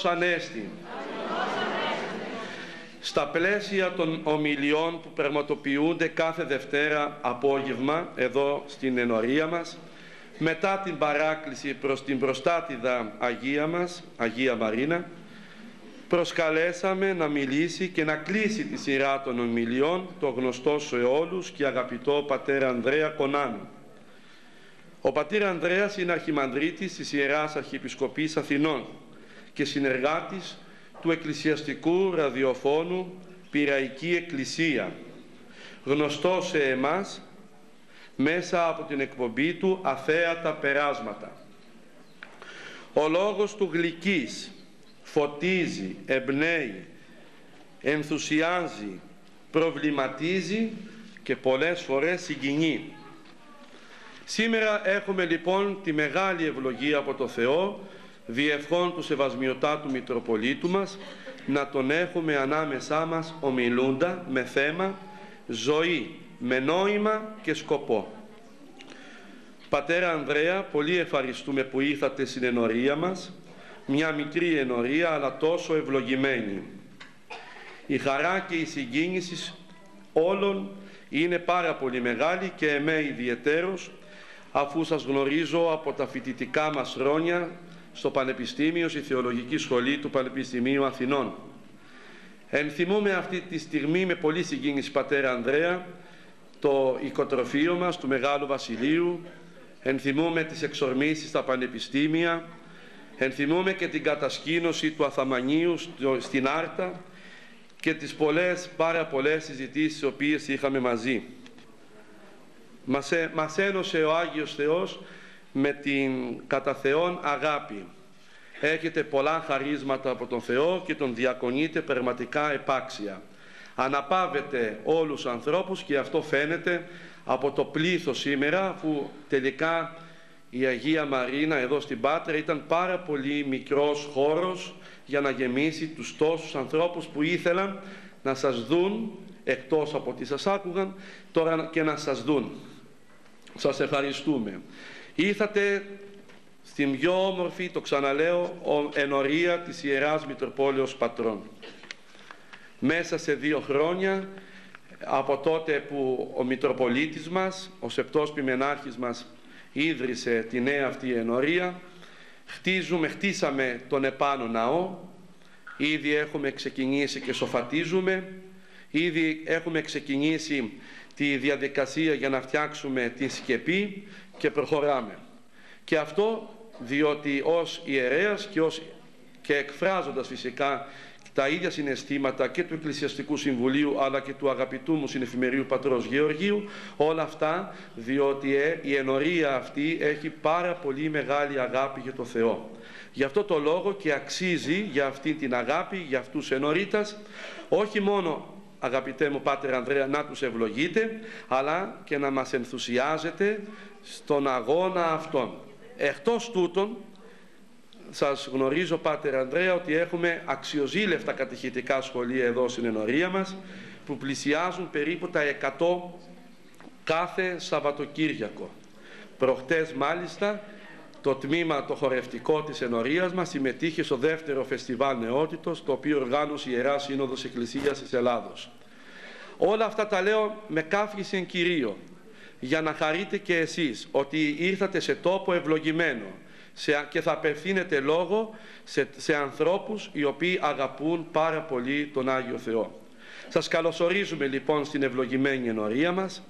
Ανέστη. Στα πλαίσια των ομιλιών που πραγματοποιούνται κάθε Δευτέρα απόγευμα εδώ στην ενορία μας, μετά την παράκληση προς την προστάτηδα Αγία μας, Αγία Μαρίνα, προσκαλέσαμε να μιλήσει και να κλείσει τη σειρά των ομιλιών το γνωστό σε όλους και αγαπητό πατέρα Ανδρέα Κονάνου. Ο πατήρ Ανδρέας είναι αρχιμανδρίτης της Ιεράς Αρχιεπισκοπής Αθηνών και συνεργάτης του εκκλησιαστικού ραδιοφώνου Πειραϊκή Εκκλησία, γνωστό σε εμάς μέσα από την εκπομπή του Αθέατα Περάσματα. Ο λόγος του γλυκής, φωτίζει, εμπνέει, ενθουσιάζει, προβληματίζει και πολλές φορές συγκινεί. Σήμερα έχουμε λοιπόν τη μεγάλη ευλογία από το Θεό, διευχών του Σεβασμιωτάτου Μητροπολίτου μας, να τον έχουμε ανάμεσά μας ομιλούντα με θέμα ζωή, με νόημα και σκοπό. Πατέρα Ανδρέα, πολύ ευχαριστούμε που ήρθατε στην ενορία μας, μια μικρή ενορία αλλά τόσο ευλογημένη. Η χαρά και η συγκίνηση όλων είναι πάρα πολύ μεγάλη και εμέ ιδιαιτέρως, αφού σας γνωρίζω από τα φοιτητικά μας χρόνια στο Πανεπιστήμιο, στη Θεολογική Σχολή του Πανεπιστημίου Αθηνών. Ενθυμούμε αυτή τη στιγμή με πολύ συγκίνηση, πατέρα Ανδρέα, το οικοτροφείο μας του Μεγάλου Βασιλείου, ενθυμούμε τις εξορμήσεις στα πανεπιστήμια, ενθυμούμε και την κατασκήνωση του Αθαμανίου στην Άρτα και τις πάρα πολλές συζητήσεις τις οποίες είχαμε μαζί. Μας ένωσε ο Άγιος Θεός με την κατά Θεόν αγάπη. Έχετε πολλά χαρίσματα από τον Θεό και τον διακονείτε πραγματικά επάξια. Αναπαύετε όλους τους ανθρώπους και αυτό φαίνεται από το πλήθος σήμερα, αφού τελικά η Αγία Μαρίνα εδώ στην Πάτρα ήταν πάρα πολύ μικρός χώρος για να γεμίσει τους τόσους ανθρώπους που ήθελαν να σας δουν, εκτός από ότι σας άκουγαν, τώρα και να σας δουν. Σας ευχαριστούμε. Ήρθατε στην πιο όμορφη, το ξαναλέω, ενορία της Ιεράς Μητροπόλεως Πατρών. Μέσα σε 2 χρόνια, από τότε που ο Μητροπολίτης μας, ο Σεπτός Ποιμενάρχης μας, ίδρυσε τη νέα αυτή ενορία, χτίσαμε τον επάνω ναό, ήδη έχουμε ξεκινήσει και σοφατίζουμε, ήδη έχουμε ξεκινήσει τη διαδικασία για να φτιάξουμε τη σκεπή και προχωράμε. Και αυτό διότι ως ιερέας και εκφράζοντας φυσικά τα ίδια συναισθήματα και του Εκκλησιαστικού Συμβουλίου αλλά και του αγαπητού μου συνεφημερίου πατρός Γεωργίου, όλα αυτά διότι η ενορία αυτή έχει πάρα πολύ μεγάλη αγάπη για το Θεό. Γι' αυτό το λόγο και αξίζει για αυτή την αγάπη, για αυτούς ενορίτας, όχι μόνο, αγαπητέ μου Πάτερ Ανδρέα, να τους ευλογείτε, αλλά και να μας ενθουσιάζετε στον αγώνα αυτόν. Εκτός τούτων, σας γνωρίζω, Πάτερ Ανδρέα, ότι έχουμε αξιοζήλευτα κατηχητικά σχολεία εδώ στην ενορία μας, που πλησιάζουν περίπου τα 100 κάθε Σαββατοκύριακο. Προχτές μάλιστα το τμήμα το χορευτικό της ενορίας μας συμμετείχε στο 2ο Φεστιβάλ Νεότητος, το οποίο οργάνωσε η Ιερά Σύνοδος Εκκλησίας της Ελλάδος. Όλα αυτά τα λέω με κάφρησιν Κυρίω, για να χαρείτε και εσείς ότι ήρθατε σε τόπο ευλογημένο και θα απευθύνετε λόγο σε ανθρώπους οι οποίοι αγαπούν πάρα πολύ τον Άγιο Θεό. Σας καλωσορίζουμε λοιπόν στην ευλογημένη ενορία μας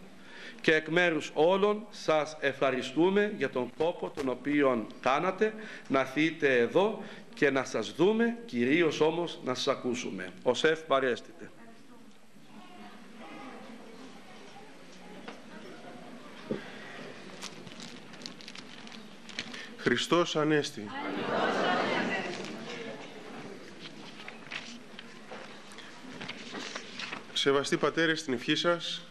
και εκ μέρους όλων σας ευχαριστούμε για τον κόπο τον οποίο κάνατε να έρθετε εδώ και να σας δούμε, κυρίως όμως να σας ακούσουμε. Ο ΣΕΦ παρέστητε. Χριστός Ανέστη. Σεβαστοί πατέρες, στην ευχή σας,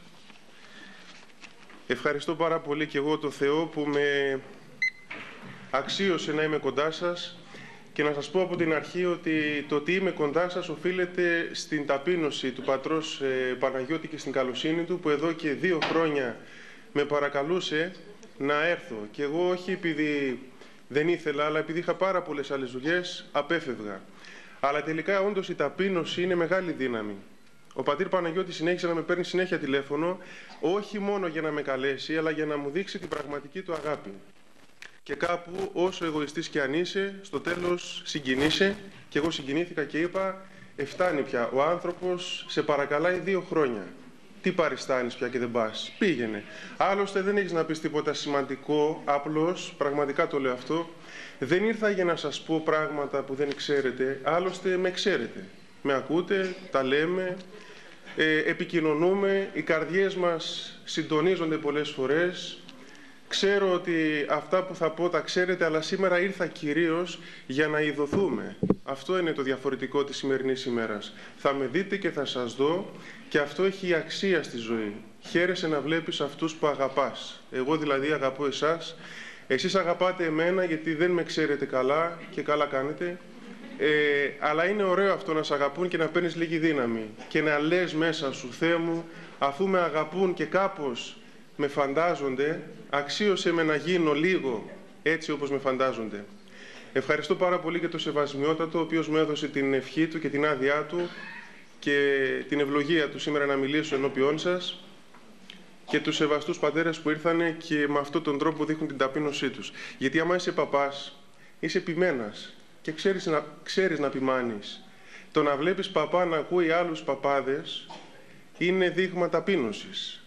ευχαριστώ πάρα πολύ και εγώ το Θεό που με αξίωσε να είμαι κοντά σας και να σας πω από την αρχή ότι το ότι είμαι κοντά σας οφείλεται στην ταπείνωση του πατρός Παναγιώτη και στην καλοσύνη του, που εδώ και 2 χρόνια με παρακαλούσε να έρθω. Και εγώ όχι επειδή δεν ήθελα, αλλά επειδή είχα πάρα πολλές άλλες δουλειές, απέφευγα. Αλλά τελικά όντως η ταπείνωση είναι μεγάλη δύναμη. Ο πατήρ Παναγιώτης συνέχισε να με παίρνει συνέχεια τηλέφωνο, όχι μόνο για να με καλέσει, αλλά για να μου δείξει την πραγματική του αγάπη. Και κάπου, όσο εγωιστής και αν είσαι, στο τέλος συγκινείσαι, και εγώ συγκινήθηκα και είπα, φτάνει πια, ο άνθρωπος σε παρακαλάει 2 χρόνια. Τι παριστάνεις πια και δεν πας? Πήγαινε. Άλλωστε δεν έχεις να πεις τίποτα σημαντικό, απλώς, πραγματικά το λέω αυτό, δεν ήρθα για να σας πω πράγματα που δεν ξέρετε, άλλωστε με ξέρετε. Με ακούτε, τα λέμε, επικοινωνούμε, οι καρδιές μας συντονίζονται πολλές φορές. Ξέρω ότι αυτά που θα πω τα ξέρετε, αλλά σήμερα ήρθα κυρίως για να ειδωθούμε. Αυτό είναι το διαφορετικό της σημερινής ημέρας. Θα με δείτε και θα σας δω, και αυτό έχει αξία στη ζωή. Χαίρεσαι να βλέπεις αυτούς που αγαπάς. Εγώ δηλαδή αγαπώ εσάς. Εσείς αγαπάτε εμένα γιατί δεν με ξέρετε καλά, και καλά κάνετε. Αλλά είναι ωραίο αυτό να σε αγαπούν και να παίρνεις λίγη δύναμη. Και να λες μέσα σου, Θεέ μου, αφού με αγαπούν και κάπως με φαντάζονται, αξίωσε με να γίνω λίγο έτσι όπως με φαντάζονται. Ευχαριστώ πάρα πολύ και τον Σεβασμιότατο, ο οποίος μου έδωσε την ευχή του και την άδειά του και την ευλογία του σήμερα να μιλήσω ενώπιόν σας, και τους σεβαστούς πατέρες που ήρθανε και με αυτόν τον τρόπο δείχνουν την ταπείνωσή τους. Γιατί άμα είσαι παπάς, είσαι ποιμένας και ξέρεις να ποιμάνεις. Το να βλέπεις παπά να ακούει άλλους παπάδες είναι δείγμα ταπείνωσης.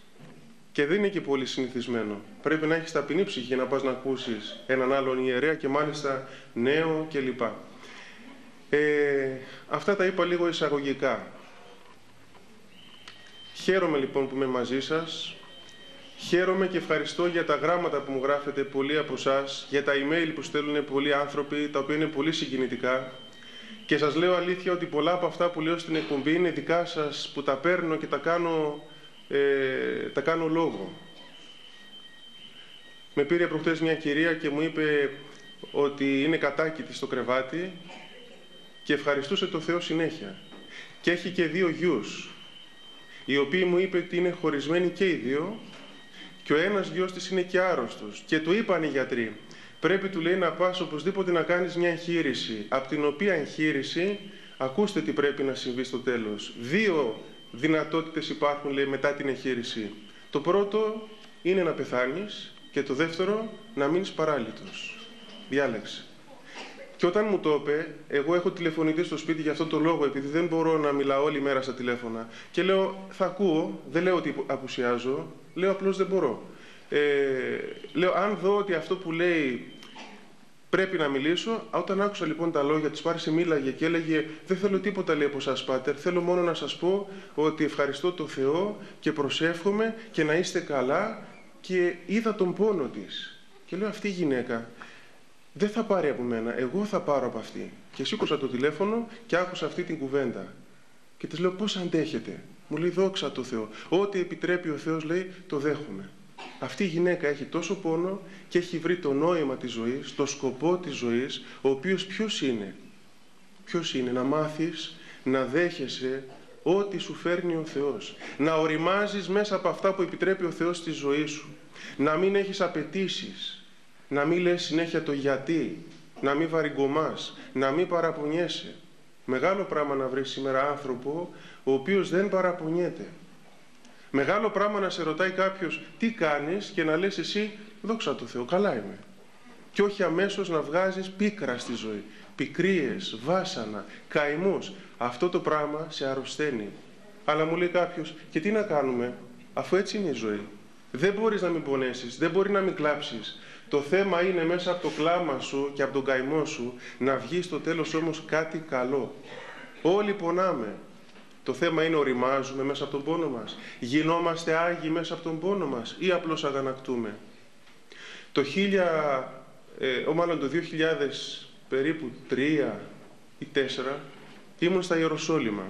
Και δεν είναι και πολύ συνηθισμένο. Πρέπει να έχεις ταπεινή ψυχή για να πας να ακούσεις έναν άλλον ιερέα, και μάλιστα νέο κλπ. Αυτά τα είπα λίγο εισαγωγικά. Χαίρομαι λοιπόν που είμαι μαζί σας. Χαίρομαι και ευχαριστώ για τα γράμματα που μου γράφετε πολλοί από εσάς, για τα email που στέλνουν πολλοί άνθρωποι, τα οποία είναι πολύ συγκινητικά. Και σας λέω αλήθεια ότι πολλά από αυτά που λέω στην εκπομπή είναι δικά σας, που τα παίρνω και τα κάνω λόγο. Με πήρε προχτές μια κυρία και μου είπε ότι είναι κατάκητη στο κρεβάτι και ευχαριστούσε το Θεό συνέχεια. Και έχει και 2 γιους, οι οποίοι μου είπε ότι είναι χωρισμένοι και οι 2, και ο ένας γιος της είναι και άρρωστος. Και του είπαν οι γιατροί, πρέπει, του λέει, να πας οπωσδήποτε να κάνεις μια εγχείρηση, από την οποία εγχείρηση, ακούστε τι πρέπει να συμβεί στο τέλος. 2 δυνατότητες υπάρχουν, λέει, μετά την εγχείρηση. Το πρώτο είναι να πεθάνεις, και το δεύτερο να μείνεις παράλυτος. Διάλεξε. Και όταν μου το είπε, εγώ έχω τηλεφωνητή στο σπίτι για αυτό το λόγο, επειδή δεν μπορώ να μιλάω όλη μέρα στα τηλέφωνα. Και λέω, θα ακούω, δεν λέω ότι απουσιάζω, λέω απλώς δεν μπορώ. Λέω, αν δω ότι αυτό που λέει πρέπει να μιλήσω. Όταν άκουσα λοιπόν τα λόγια της, Πάρησε μίλαγε και έλεγε, δεν θέλω τίποτα, λέει, από σας, Πάτερ, θέλω μόνο να σας πω ότι ευχαριστώ το Θεό και προσεύχομαι και να είστε καλά, και είδα τον πόνο της. Και λέω, αυτή η γυναίκα δεν θα πάρει από μένα, εγώ θα πάρω από αυτή. Και σήκωσα το τηλέφωνο και άκουσα αυτή την κουβέντα. Και της λέω, πώς αντέχετε? Μου λέει, δόξα τω Θεώ. Ό,τι επιτρέπει ο Θεός, λέει, το δέχομαι. Αυτή η γυναίκα έχει τόσο πόνο και έχει βρει το νόημα της ζωής, το σκοπό της ζωής, ο οποίος ποιος είναι? Ποιος είναι? Να μάθεις να δέχεσαι ό,τι σου φέρνει ο Θεός. Να οριμάζεις μέσα από αυτά που επιτρέπει ο Θεός στη ζωή σου. Να μην έχεις απαιτήσεις. Να μην λες συνέχεια το γιατί. Να μην βαριγκωμάς. Να μην παραπονιέσαι. Μεγάλο πράγμα να βρεις σήμερα άνθρωπο ο οποίος δεν παραπονιέται. Μεγάλο πράγμα να σε ρωτάει κάποιος τι κάνεις και να λες εσύ, δόξα τω Θεώ, καλά είμαι. Και όχι αμέσως να βγάζεις πίκρα στη ζωή. Πικρίες, βάσανα, καημούς. Αυτό το πράγμα σε αρρωσταίνει. Αλλά μου λέει κάποιος, και τι να κάνουμε, αφού έτσι είναι η ζωή. Δεν μπορείς να μην πονέσεις, δεν μπορεί να μην κλάψεις. Το θέμα είναι μέσα από το κλάμα σου και από τον καημό σου να βγει στο τέλος όμως κάτι καλό. Όλοι πονάμε. Το θέμα είναι, οριμάζουμε μέσα από τον πόνο μας? Γινόμαστε άγιοι μέσα από τον πόνο μας ή απλώς αγανακτούμε? Το 2000 περίπου 3 ή 4 ήμουν στα Ιεροσόλυμα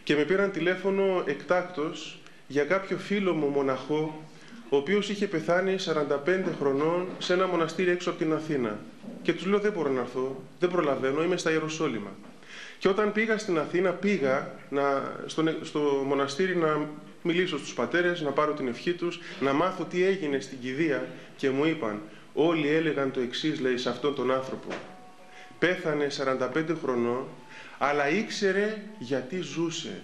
και με πήραν τηλέφωνο εκτάκτος για κάποιο φίλο μου μοναχό, ο οποίος είχε πεθάνει 45 χρονών σε ένα μοναστήρι έξω από την Αθήνα. Και τους λέω, δεν μπορώ να έρθω, δεν προλαβαίνω, είμαι στα Ιεροσόλυμα. Και όταν πήγα στην Αθήνα, πήγα στο μοναστήρι να μιλήσω στους πατέρες, να πάρω την ευχή τους, να μάθω τι έγινε στην κηδεία, και μου είπαν, όλοι έλεγαν το εξής, λέει, σε αυτόν τον άνθρωπο. πέθανε 45 χρονών, αλλά ήξερε γιατί ζούσε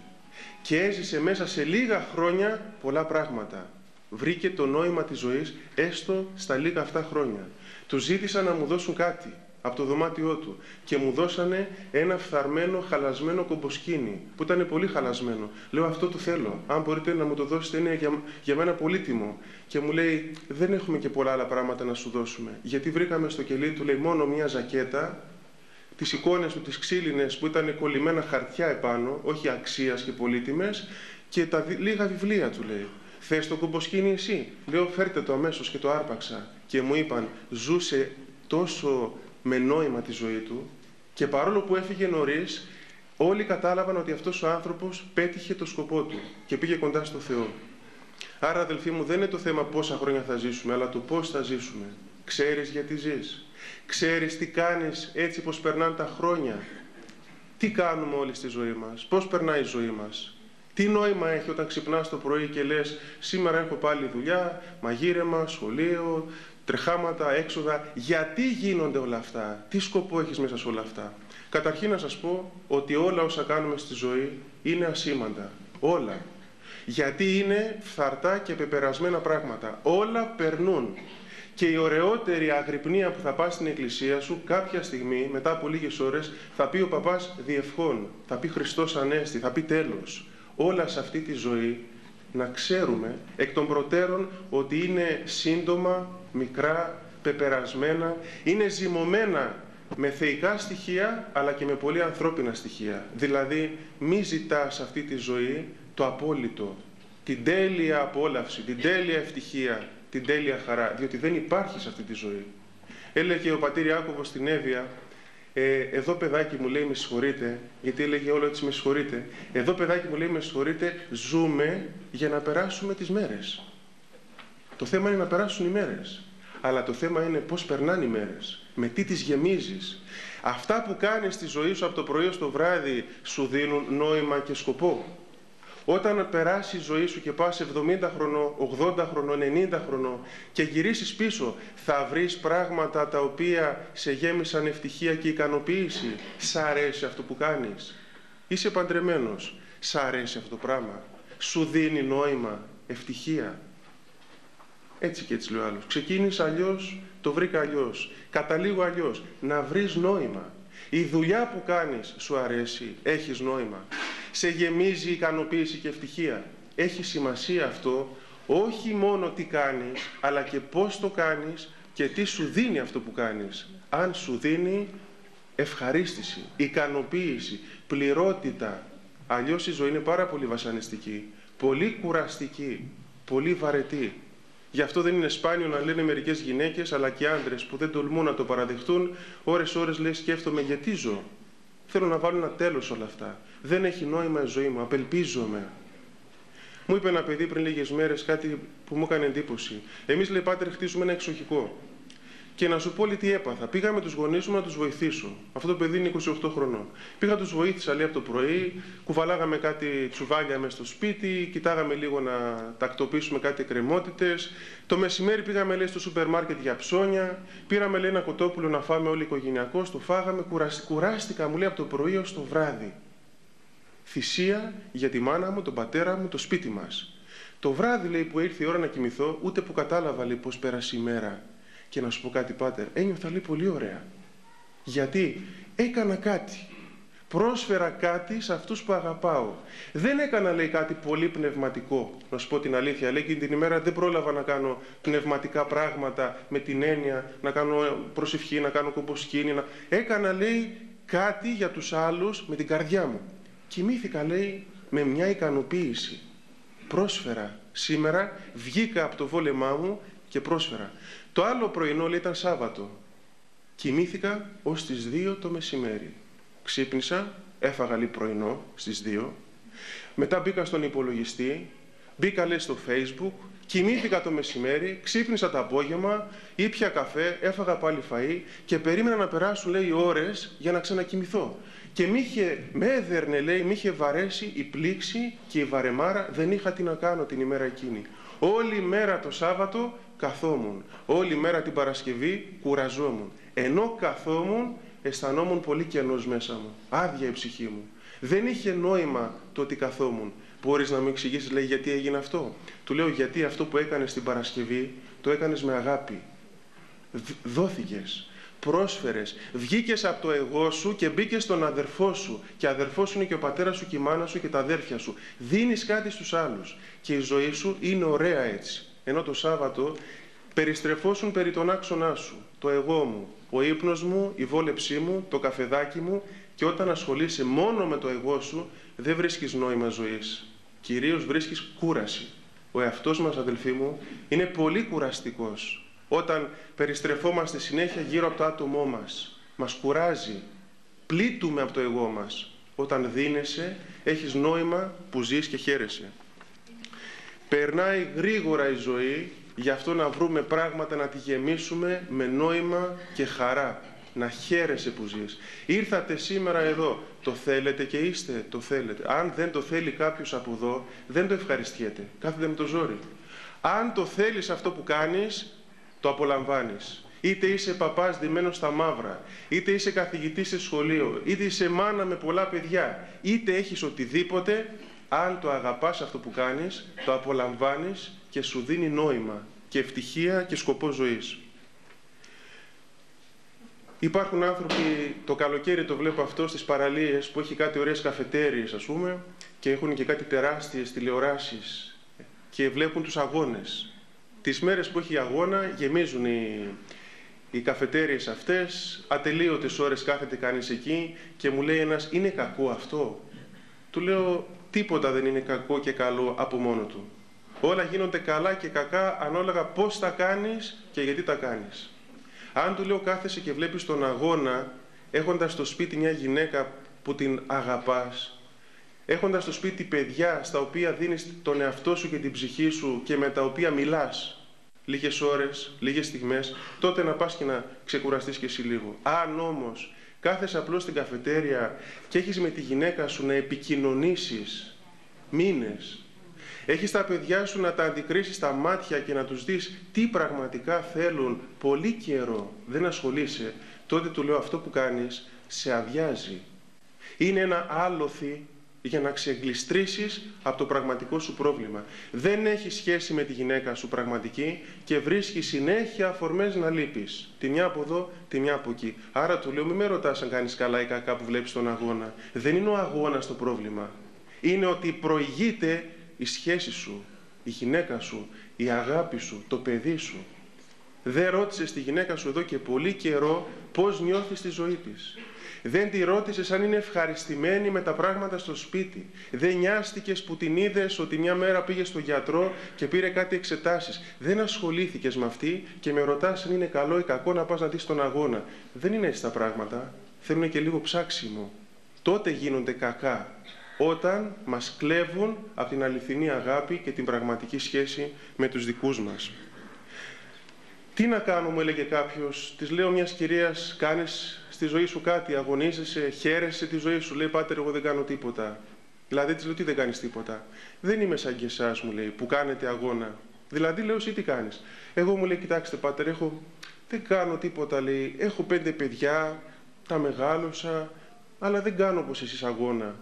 και έζησε μέσα σε λίγα χρόνια πολλά πράγματα. Βρήκε το νόημα της ζωής έστω στα λίγα αυτά χρόνια. Του ζήτησα να μου δώσουν κάτι από το δωμάτιό του και μου δώσανε ένα φθαρμένο, χαλασμένο κομποσκίνι που ήταν πολύ χαλασμένο. Λέω, αυτό το θέλω, αν μπορείτε να μου το δώσετε, είναι για μένα πολύτιμο. Και μου λέει, δεν έχουμε και πολλά άλλα πράγματα να σου δώσουμε, γιατί βρήκαμε στο κελί του, λέει, μόνο μία ζακέτα, τις εικόνες του, τις ξύλινες που ήταν κολλημένα χαρτιά επάνω, όχι αξίας και πολύτιμες, και τα λίγα βιβλία του, λέει. Θες το κομποσκίνι εσύ? Λέω, φέρτε το αμέσως, και το άρπαξα. Και μου είπαν, ζούσε τόσο με νόημα τη ζωή του, και παρόλο που έφυγε νωρίς, όλοι κατάλαβαν ότι αυτός ο άνθρωπος πέτυχε το σκοπό του και πήγε κοντά στο Θεό. Άρα, αδελφοί μου, δεν είναι το θέμα πόσα χρόνια θα ζήσουμε, αλλά το πώς θα ζήσουμε. Ξέρεις γιατί ζεις? Ξέρεις τι κάνεις έτσι πως περνάνε τα χρόνια? Τι κάνουμε όλοι στη ζωή μας? Πώς περνάει η ζωή μας? Τι νόημα έχει όταν ξυπνάς το πρωί και λες, σήμερα έχω πάλι δουλειά, μαγείρεμα, σχολείο, τρεχάματα, έξοδα? Γιατί γίνονται όλα αυτά? Τι σκοπό έχεις μέσα σε όλα αυτά? Καταρχήν να σας πω ότι όλα όσα κάνουμε στη ζωή είναι ασήμαντα. Όλα. Γιατί είναι φθαρτά και πεπερασμένα πράγματα. Όλα περνούν. Και η ωραιότερη αγρυπνία που θα πας στην εκκλησία σου, κάποια στιγμή, μετά από λίγες ώρες, θα πει ο παπάς διευχών, θα πει Χριστός Ανέστη, θα πει τέλος. Όλα σε αυτή τη ζωή να ξέρουμε εκ των προτέρων ότι είναι σύντομα, μικρά, πεπερασμένα, είναι ζυμωμένα με θεϊκά στοιχεία αλλά και με πολύ ανθρώπινα στοιχεία. Δηλαδή μη ζητάς αυτή τη ζωή το απόλυτο, την τέλεια απόλαυση, την τέλεια ευτυχία, την τέλεια χαρά, διότι δεν υπάρχει σε αυτή τη ζωή. Έλεγε ο πατήρ Ιάκωβος στην Εύβοια, εδώ παιδάκι μου, λέει, με συγχωρείτε, γιατί έλεγε όλο έτσι, με συγχωρείτε, εδώ παιδάκι μου, λέει, με συγχωρείτε, ζούμε για να περάσουμε τις μέρες. Το θέμα είναι να περάσουν οι μέρες, αλλά το θέμα είναι πώς περνάνε οι μέρες, με τι τις γεμίζεις. Αυτά που κάνεις στη ζωή σου από το πρωί στο βράδυ σου δίνουν νόημα και σκοπό. Όταν περάσει η ζωή σου και πας 70 χρονών, 80 χρονών, 90 χρονών και γυρίσεις πίσω, θα βρεις πράγματα τα οποία σε γέμισαν ευτυχία και ικανοποίηση. Σ' αρέσει αυτό που κάνεις? Είσαι παντρεμένος. Σ' αρέσει αυτό το πράγμα? Σου δίνει νόημα, ευτυχία? Έτσι και έτσι λέει ο άλλος. Ξεκίνησα αλλιώς, το βρήκα αλλιώς. Καταλήγω αλλιώς. Να βρεις νόημα. Η δουλειά που κάνεις σου αρέσει, έχεις νόημα? Σε γεμίζει ικανοποίηση και ευτυχία? Έχει σημασία αυτό, όχι μόνο τι κάνεις, αλλά και πώς το κάνεις και τι σου δίνει αυτό που κάνεις. Αν σου δίνει ευχαρίστηση, ικανοποίηση, πληρότητα. Αλλιώς η ζωή είναι πάρα πολύ βασανιστική, πολύ κουραστική, πολύ βαρετή. Γι' αυτό δεν είναι σπάνιο να λένε μερικές γυναίκες, αλλά και άντρες που δεν τολμούν να το παραδεχτούν, ώρες λέει, σκέφτομαι γιατί ζω. Θέλω να βάλω ένα τέλος όλα αυτά. Δεν έχει νόημα η ζωή μου, απελπίζομαι. Μου είπε ένα παιδί πριν λίγες μέρες κάτι που μου έκανε εντύπωση. Εμείς, λέει, πάτερ, χτίζουμε ένα εξοχικό. Και να σου πω, λέει, τι έπαθα. Πήγα με τους γονείς μου να τους βοηθήσω. Αυτό το παιδί είναι 28 χρονών. Πήγα, τους βοήθησα, λέει, από το πρωί, κουβαλάγαμε κάτι τσουβάλια μες στο σπίτι, κοιτάγαμε λίγο να τακτοποιήσουμε κάτι εκκρεμότητες. Το μεσημέρι πήγαμε, λέει, στο σούπερ μάρκετ για ψώνια. Πήραμε, λέει, ένα κοτόπουλο να φάμε όλοι οικογενειακώς, το φάγαμε. Κουράστηκα, μου λέει, από το πρωί ως το βράδυ. Θυσία για τη μάνα μου, τον πατέρα μου, το σπίτι μας. Το βράδυ, λέει, που ήρθε η ώρα να κοιμηθώ, ούτε που κατάλαβα, λέει, πώς πέρασε η μέρα. Και να σου πω κάτι, πάτερ, ένιωθα, λέει, πολύ ωραία. Γιατί έκανα κάτι. Πρόσφερα κάτι σε αυτούς που αγαπάω. Δεν έκανα, λέει, κάτι πολύ πνευματικό. Να σου πω την αλήθεια, λέει, και την ημέρα δεν πρόλαβα να κάνω πνευματικά πράγματα με την έννοια να κάνω προσευχή, να κάνω κομποσκίνη. Έκανα, λέει, κάτι για τους άλλους με την καρδιά μου. Κοιμήθηκα, λέει, με μια ικανοποίηση. Πρόσφερα. Σήμερα βγήκα από το βόλεμά μου και πρόσφερα. Το άλλο πρωινό, λέει, ήταν Σάββατο. Κοιμήθηκα ως τις 2 το μεσημέρι. Ξύπνησα, έφαγα, λέει, πρωινό στις 2. Μετά μπήκα στον υπολογιστή, μπήκα, λέει, στο Facebook, κοιμήθηκα το μεσημέρι, ξύπνησα το απόγευμα, ήπια καφέ, έφαγα πάλι φαΐ και περίμενα να περάσουν, λέει, ώρες για να ξανακοιμηθώ. Και με έδερνε, λέει, μ' είχε βαρέσει η πλήξη και η βαρεμάρα, δεν είχα τι να κάνω την ημέρα εκείνη. Όλη μέρα το Σάββατο καθόμουν. Όλη μέρα την Παρασκευή κουραζόμουν. Ενώ καθόμουν, αισθανόμουν πολύ κενός μέσα μου. Άδεια η ψυχή μου. Δεν είχε νόημα το ότι καθόμουν. Μπορείς να μου εξηγήσεις, λέει, γιατί έγινε αυτό? Του λέω, γιατί αυτό που έκανες την Παρασκευή, το έκανες με αγάπη. Δόθηκες, πρόσφερες, βγήκες από το εγώ σου και μπήκες στον αδερφό σου. Και αδερφός σου είναι και ο πατέρας σου και η μάνα σου και τα αδέρφια σου. Δίνεις κάτι στους άλλους. Και η ζωή σου είναι ωραία έτσι. Ενώ το Σάββατο περιστρεφόσουν περί τον άξονά σου. Το εγώ μου, ο ύπνος μου, η βόλεψή μου, το καφεδάκι μου. Και όταν ασχολείσαι μόνο με το εγώ σου, δεν βρίσκεις νόημα ζωής. Κυρίως βρίσκεις κούραση. Ο εαυτός μας, αδελφοί μου, είναι πολύ κουραστικός. Όταν περιστρεφόμαστε συνέχεια γύρω από το άτομό μας, μας κουράζει. Πλήττουμε από το εγώ μας. Όταν δίνεσαι, έχεις νόημα που ζεις και χαίρεσαι. Περνάει γρήγορα η ζωή, γι' αυτό να βρούμε πράγματα να τη γεμίσουμε με νόημα και χαρά. Να χαίρεσαι που ζεις. Ήρθατε σήμερα εδώ, το θέλετε και είστε, το θέλετε. Αν δεν το θέλει κάποιος από εδώ, δεν το ευχαριστιέται. Κάθεται με το ζόρι. Αν το θέλεις αυτό που κάνεις, το απολαμβάνεις. Είτε είσαι παπάς ντυμένος στα μαύρα, είτε είσαι καθηγητής σε σχολείο, είτε είσαι μάνα με πολλά παιδιά, είτε έχεις οτιδήποτε, αν το αγαπάς αυτό που κάνεις, το απολαμβάνεις και σου δίνει νόημα και ευτυχία και σκοπό ζωής. Υπάρχουν άνθρωποι, το καλοκαίρι το βλέπω αυτό στις παραλίες, που έχει κάτι ωραίες καφετέριες, ας πούμε, και έχουν και κάτι τεράστιες τηλεοράσεις και βλέπουν τους αγώνες. Τις μέρες που έχει αγώνα γεμίζουν οι καφετέριες αυτές, ατελείωτες ώρες κάθεται κανείς εκεί και μου λέει ένας, είναι κακό αυτό? Του λέω, τίποτα δεν είναι κακό και καλό από μόνο του. Όλα γίνονται καλά και κακά ανάλογα πώς τα κάνεις και γιατί τα κάνεις. Αν του λέω κάθεσαι και βλέπεις τον αγώνα, έχοντας στο σπίτι μια γυναίκα που την αγαπάς, έχοντας στο σπίτι παιδιά στα οποία δίνεις τον εαυτό σου και την ψυχή σου και με τα οποία μιλάς λίγες ώρες, λίγες στιγμές, τότε να πας και να ξεκουραστείς και εσύ λίγο. Αν όμως κάθεσαι απλώς στην καφετέρια και έχεις με τη γυναίκα σου να επικοινωνήσεις μήνες, έχεις τα παιδιά σου να τα αντικρίσεις στα μάτια και να τους δεις τι πραγματικά θέλουν πολύ καιρό, δεν ασχολείσαι, τότε του λέω αυτό που κάνεις σε αδειάζει. Είναι ένα άλοθη για να ξεγλιστρήσεις από το πραγματικό σου πρόβλημα. Δεν έχει σχέση με τη γυναίκα σου πραγματική και βρίσκεις συνέχεια αφορμές να λείπεις. Τη μια από εδώ, τη μια από εκεί. Άρα του λέω μη με ρωτάς αν κάνεις καλά ή κακά που βλέπεις τον αγώνα. Δεν είναι ο αγώνας το πρόβλημα. Είναι ότι προηγείται η σχέση σου, η γυναίκα σου, η αγάπη σου, το παιδί σου. Δεν ρώτησες τη γυναίκα σου εδώ και πολύ καιρό πώς νιώθει στη ζωή της. Δεν τη ρώτησες αν είναι ευχαριστημένη με τα πράγματα στο σπίτι. Δεν νοιάστηκες που την είδες ότι μια μέρα πήγε στο γιατρό και πήρε κάτι εξετάσεις. Δεν ασχολήθηκες με αυτή και με ρωτάς αν είναι καλό ή κακό να πας να δεις τον αγώνα. Δεν είναι έτσι τα πράγματα. Θέλουν και λίγο ψάξιμο. Τότε γίνονται κακά. Όταν μας κλέβουν από την αληθινή αγάπη και την πραγματική σχέση με τους δικούς μας. Τι να κάνω, μου έλεγε κάποιος, της λέω μιας κυρίας, κάνεις στη ζωή σου κάτι, αγωνίζεσαι, χαίρεσαι τη ζωή σου, λέει πάτερ εγώ δεν κάνω τίποτα. Δηλαδή της λέω τι δεν κάνεις τίποτα. Δεν είμαι σαν και εσάς, μου λέει, που κάνετε αγώνα. Δηλαδή λέω εσύ τι κάνεις. Εγώ μου λέει κοιτάξτε πάτερ, δεν κάνω τίποτα, λέει, έχω 5 παιδιά, τα μεγάλωσα, αλλά δεν κάνω όπως εσείς αγώνα.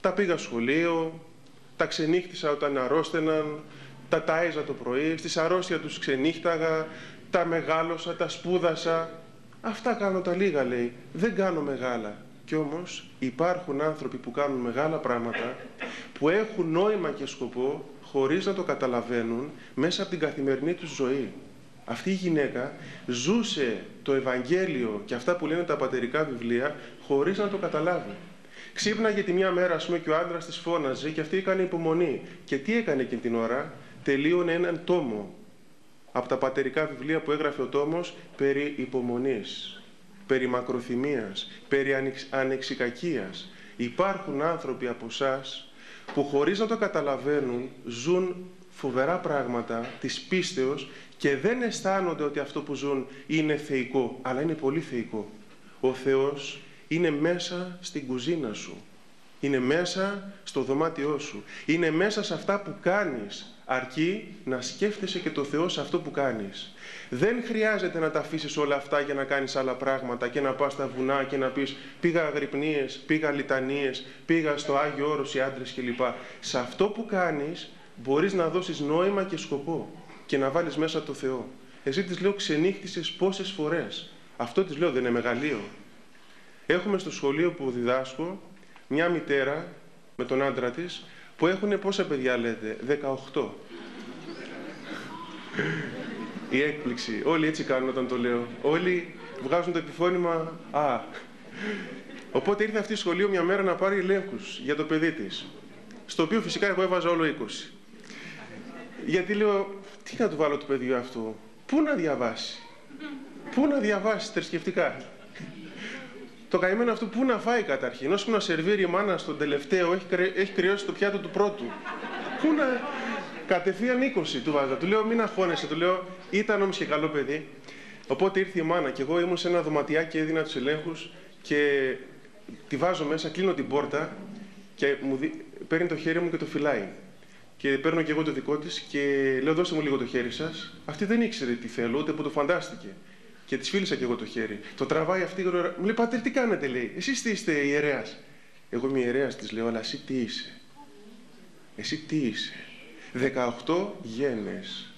Τα πήγα σχολείο, τα ξενύχτησα όταν αρρώστεναν, τα τάιζα το πρωί, στις αρρώστια τους ξενύχταγα, τα μεγάλωσα, τα σπούδασα. Αυτά κάνω τα λίγα, λέει, δεν κάνω μεγάλα. Κι όμως υπάρχουν άνθρωποι που κάνουν μεγάλα πράγματα, που έχουν νόημα και σκοπό, χωρίς να το καταλαβαίνουν, μέσα από την καθημερινή τους ζωή. Αυτή η γυναίκα ζούσε το Ευαγγέλιο και αυτά που λένε τα πατερικά βιβλία, χωρίς να το καταλάβει. Ξύπναγε τη μια μέρα, ας πούμε, και ο άντρας της φώναζε και αυτή έκανε υπομονή. Και τι έκανε εκείνη την ώρα? Τελείωνε έναν τόμο από τα πατερικά βιβλία που έγραφε ο τόμος περί υπομονής, περί μακροθυμίας, περί ανεξικακίας. Υπάρχουν άνθρωποι από εσάς που χωρίς να το καταλαβαίνουν ζουν φοβερά πράγματα της πίστεως και δεν αισθάνονται ότι αυτό που ζουν είναι θεϊκό, αλλά είναι πολύ θεϊκό. Ο Θεός είναι μέσα στην κουζίνα σου. Είναι μέσα στο δωμάτιό σου. Είναι μέσα σε αυτά που κάνεις, αρκεί να σκέφτεσαι και το Θεό σε αυτό που κάνεις. Δεν χρειάζεται να τα αφήσεις όλα αυτά για να κάνεις άλλα πράγματα και να πας στα βουνά και να πεις πήγα αγρυπνίες, πήγα λιτανίες, πήγα στο Άγιο Όρος οι άντρες κλπ. Σε αυτό που κάνεις μπορείς να δώσεις νόημα και σκοπό και να βάλεις μέσα το Θεό. Εσύ της λέω ξενύχτησες πόσες φορές. Αυτό της λέω δεν είναι μεγαλείο. Έχουμε στο σχολείο που διδάσκω μια μητέρα με τον άντρα της που έχουν πόσα παιδιά λέτε, 18. Η έκπληξη. Όλοι έτσι κάνουν όταν το λέω. Όλοι βγάζουν το επιφώνημα «Α». Οπότε ήρθε αυτή η σχολείο μια μέρα να πάρει ελέγχους για το παιδί της. Στο οποίο φυσικά εγώ έβαζα όλο 20. Γιατί λέω, τι να του βάλω το παιδί αυτό, πού να διαβάσει, πού να διαβάσει θρησκευτικά. Το καημένο αυτό πού να φάει καταρχήν, ώσπου να σερβίρει η μάνα στον τελευταίο, έχει κρυώσει το πιάτο του πρώτου. Πού να... Κατευθείαν 20 του βάζα. Του λέω μην αγχώνεσαι, του λέω ήταν όμως και καλό παιδί. Οπότε ήρθε η μάνα και εγώ ήμουν σε ένα δωματιάκι, έδινα τους ελέγχους και τη βάζω μέσα, κλείνω την πόρτα και παίρνει το χέρι μου και το φυλάει. Και παίρνω και εγώ το δικό της και λέω δώστε μου λίγο το χέρι σας. Αυτή δεν ήξερε τι θέλω, ούτε που το φαντάστηκε. Και της φίλησα και εγώ το χέρι. Το τραβάει αυτή, μου λέει πάτερ τι κάνετε, λέει. Εσείς τι είστε ιερέας. Εγώ είμαι ιερέας, της λέω, αλλά εσύ τι είσαι. Εσύ τι είσαι. 18 γένες.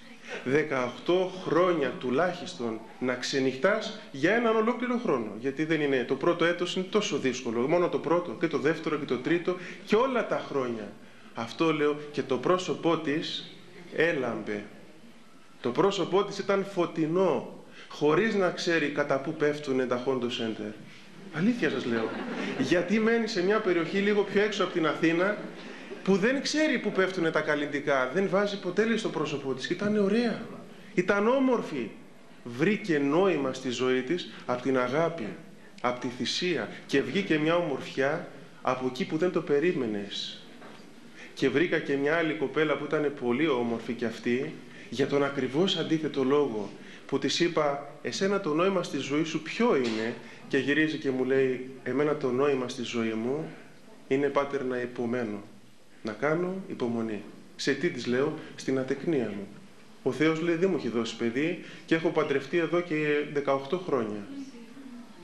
18 χρόνια τουλάχιστον να ξενυχτάς για έναν ολόκληρο χρόνο. Γιατί δεν είναι, το πρώτο έτος είναι τόσο δύσκολο. Μόνο το πρώτο και το δεύτερο και το τρίτο και όλα τα χρόνια. Αυτό λέω και το πρόσωπό της έλαμπε. Το πρόσωπό της ήταν φωτεινό. Χωρίς να ξέρει κατά πού πέφτουνε τα Hondo Center. Αλήθεια σας λέω. Γιατί μένει σε μια περιοχή λίγο πιο έξω από την Αθήνα που δεν ξέρει πού πέφτουνε τα καλλιτικά. Δεν βάζει ποτέ λέει στο πρόσωπό της. Ήταν ωραία. Ήταν όμορφη. Βρήκε νόημα στη ζωή της από την αγάπη, από τη θυσία και βγήκε μια ομορφιά από εκεί που δεν το περίμενες. Και βρήκα και μια άλλη κοπέλα που ήταν πολύ όμορφη κι αυτή για τον ακριβώς αντίθετο λόγο. Που της είπα, εσένα το νόημα στη ζωή σου ποιο είναι? Και γυρίζει και μου λέει, εμένα το νόημα στη ζωή μου είναι πάτερ να υπομένω. Να κάνω υπομονή. Σε τι της λέω? Στην ατεκνία μου. Ο Θεός λέει δεν μου έχει δώσει παιδί και έχω παντρευτεί εδώ και 18 χρόνια.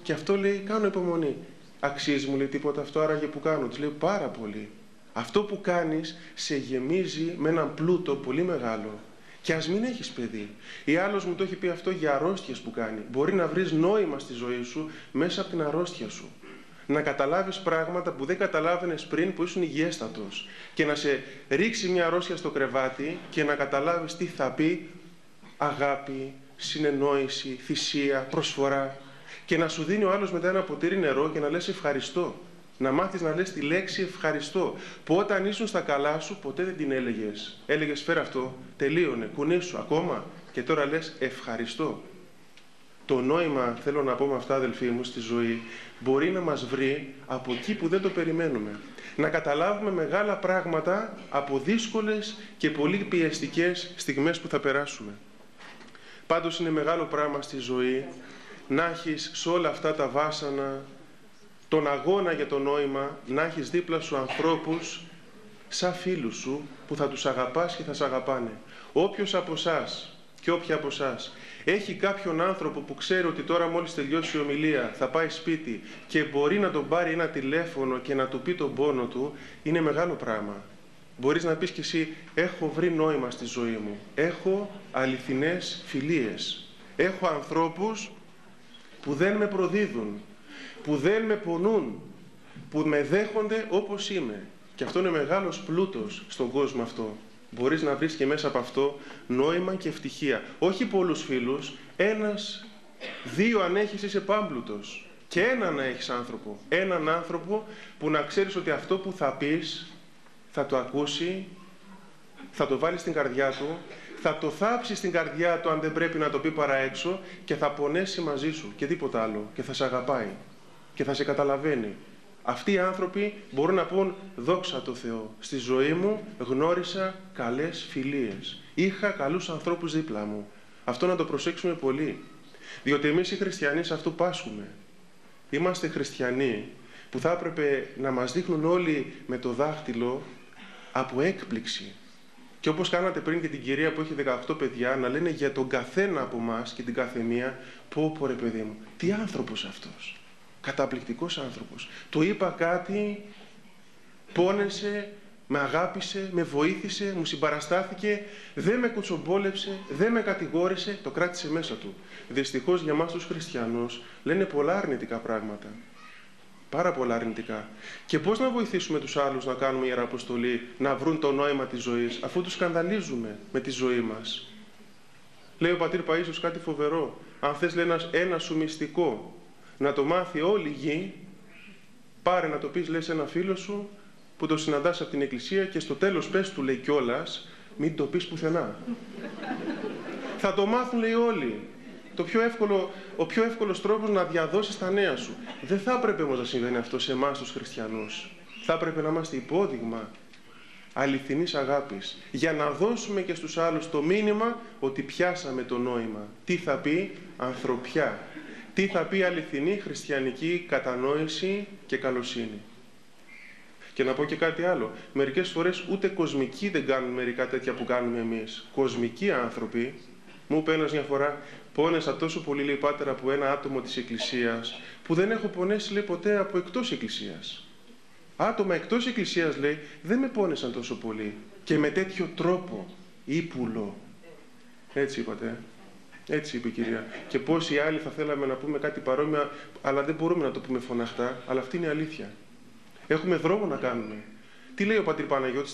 Και αυτό λέει κάνω υπομονή. Αξίζει μου λέει τίποτα αυτό άραγε που κάνω? Της λέω πάρα πολύ. Αυτό που κάνεις σε γεμίζει με έναν πλούτο πολύ μεγάλο. Και ας μην έχεις παιδί. Ή άλλος μου το έχει πει αυτό για αρρώστιες που κάνει. Μπορεί να βρεις νόημα στη ζωή σου μέσα από την αρρώστια σου. Να καταλάβεις πράγματα που δεν καταλάβαινες πριν που ήσουν υγιέστατος. Και να σε ρίξει μια αρρώστια στο κρεβάτι και να καταλάβεις τι θα πει αγάπη, συνεννόηση, θυσία, προσφορά. Και να σου δίνει ο άλλος μετά ένα ποτήρι νερό και να λες ευχαριστώ. Να μάθεις να λες τη λέξη ευχαριστώ. Που όταν ήσουν στα καλά σου ποτέ δεν την έλεγες. Έλεγες φέρε αυτό, τελείωνε, κουνήσου ακόμα. Και τώρα λες ευχαριστώ. Το νόημα, θέλω να πω με αυτά αδελφοί μου, στη ζωή μπορεί να μας βρει από εκεί που δεν το περιμένουμε. Να καταλάβουμε μεγάλα πράγματα από δύσκολες και πολύ πιεστικές στιγμές που θα περάσουμε. Πάντως είναι μεγάλο πράγμα στη ζωή να έχεις σε όλα αυτά τα βάσανα, τον αγώνα για το νόημα, να έχεις δίπλα σου ανθρώπους σαν φίλους σου που θα τους αγαπάς και θα σε αγαπάνε. Όποιος από εσάς και όποια από εσάς έχει κάποιον άνθρωπο που ξέρει ότι τώρα μόλις τελειώσει η ομιλία θα πάει σπίτι και μπορεί να τον πάρει ένα τηλέφωνο και να του πει τον πόνο του, είναι μεγάλο πράγμα. Μπορείς να πεις κι εσύ, έχω βρει νόημα στη ζωή μου. Έχω αληθινές φιλίες. Έχω ανθρώπους που δεν με προδίδουν, που δεν με πονούν, που με δέχονται όπως είμαι. Και αυτό είναι μεγάλος πλούτος στον κόσμο αυτό. Μπορείς να βρεις και μέσα από αυτό νόημα και ευτυχία. Όχι πολλούς φίλους, ένας, δύο αν έχεις είσαι πάμπλουτος. Και έναν να έχεις άνθρωπο. Έναν άνθρωπο που να ξέρεις ότι αυτό που θα πεις θα το ακούσει, θα το βάλει στην καρδιά του, θα το θάψει στην καρδιά του αν δεν πρέπει να το πει παρά έξω και θα πονέσει μαζί σου και τίποτα άλλο και θα σε αγαπάει και θα σε καταλαβαίνει. Αυτοί οι άνθρωποι μπορούν να πούν δόξα τω Θεώ. Στη ζωή μου γνώρισα καλές φιλίες. Είχα καλούς ανθρώπους δίπλα μου. Αυτό να το προσέξουμε πολύ. Διότι εμείς οι χριστιανοί σε αυτό πάσχουμε. Είμαστε χριστιανοί που θα έπρεπε να μας δείχνουν όλοι με το δάχτυλο από έκπληξη. Και όπως κάνατε πριν και την κυρία που έχει 18 παιδιά, να λένε για τον καθένα από εμάς και την καθεμία, πω ρε παιδί μου, τι άνθρωπος αυτός. Καταπληκτικός άνθρωπος. Του είπα κάτι, πόνεσε, με αγάπησε, με βοήθησε, μου συμπαραστάθηκε, δεν με κουτσομπόλεψε, δεν με κατηγόρησε, το κράτησε μέσα του. Δυστυχώς για μας τους χριστιανούς λένε πολλά αρνητικά πράγματα. Πάρα πολλά αρνητικά. Και πώς να βοηθήσουμε τους άλλους να κάνουμε ιεραποστολή, να βρουν το νόημα της ζωής, αφού τους σκανδαλίζουμε με τη ζωή μας. Λέει ο πατήρ Παΐσιος κάτι φοβερό. Αν θες, λέει, ένα σου μυστικό να το μάθει όλη η γη, πάρε να το πεις, λέει, σε ένα φίλο σου που το συναντάς από την εκκλησία και στο τέλος πες του, λέει, κιόλας, μην το πεις πουθενά. Θα το μάθουν, λέει, όλοι. Ο πιο εύκολος τρόπος να διαδώσεις τα νέα σου. Δεν θα έπρεπε όμως να συμβαίνει αυτό σε εμάς τους χριστιανούς. Θα έπρεπε να είμαστε υπόδειγμα αληθινής αγάπης, για να δώσουμε και στους άλλους το μήνυμα ότι πιάσαμε το νόημα. Τι θα πει ανθρωπιά, τι θα πει αληθινή χριστιανική κατανόηση και καλοσύνη. Και να πω και κάτι άλλο. Μερικές φορές ούτε κοσμικοί δεν κάνουν μερικά τέτοια που κάνουμε εμείς. Κοσμικοί άνθρωποι, μου είπε ένας μια φορά, πόνεσα τόσο πολύ, λέει, πάτερ, από ένα άτομο της Εκκλησίας, που δεν έχω πονέσει, λέει, ποτέ από εκτός Εκκλησίας. Άτομα εκτός Εκκλησίας, λέει, δεν με πόνεσαν τόσο πολύ. Και με τέτοιο τρόπο, ύπουλο. Έτσι είπατε. Έτσι είπε η κυρία. Και πόσοι άλλοι θα θέλαμε να πούμε κάτι παρόμοιο, αλλά δεν μπορούμε να το πούμε φωναχτά, αλλά αυτή είναι η αλήθεια. Έχουμε δρόμο να κάνουμε. Τι λέει ο πατήρ Παναγιώτης,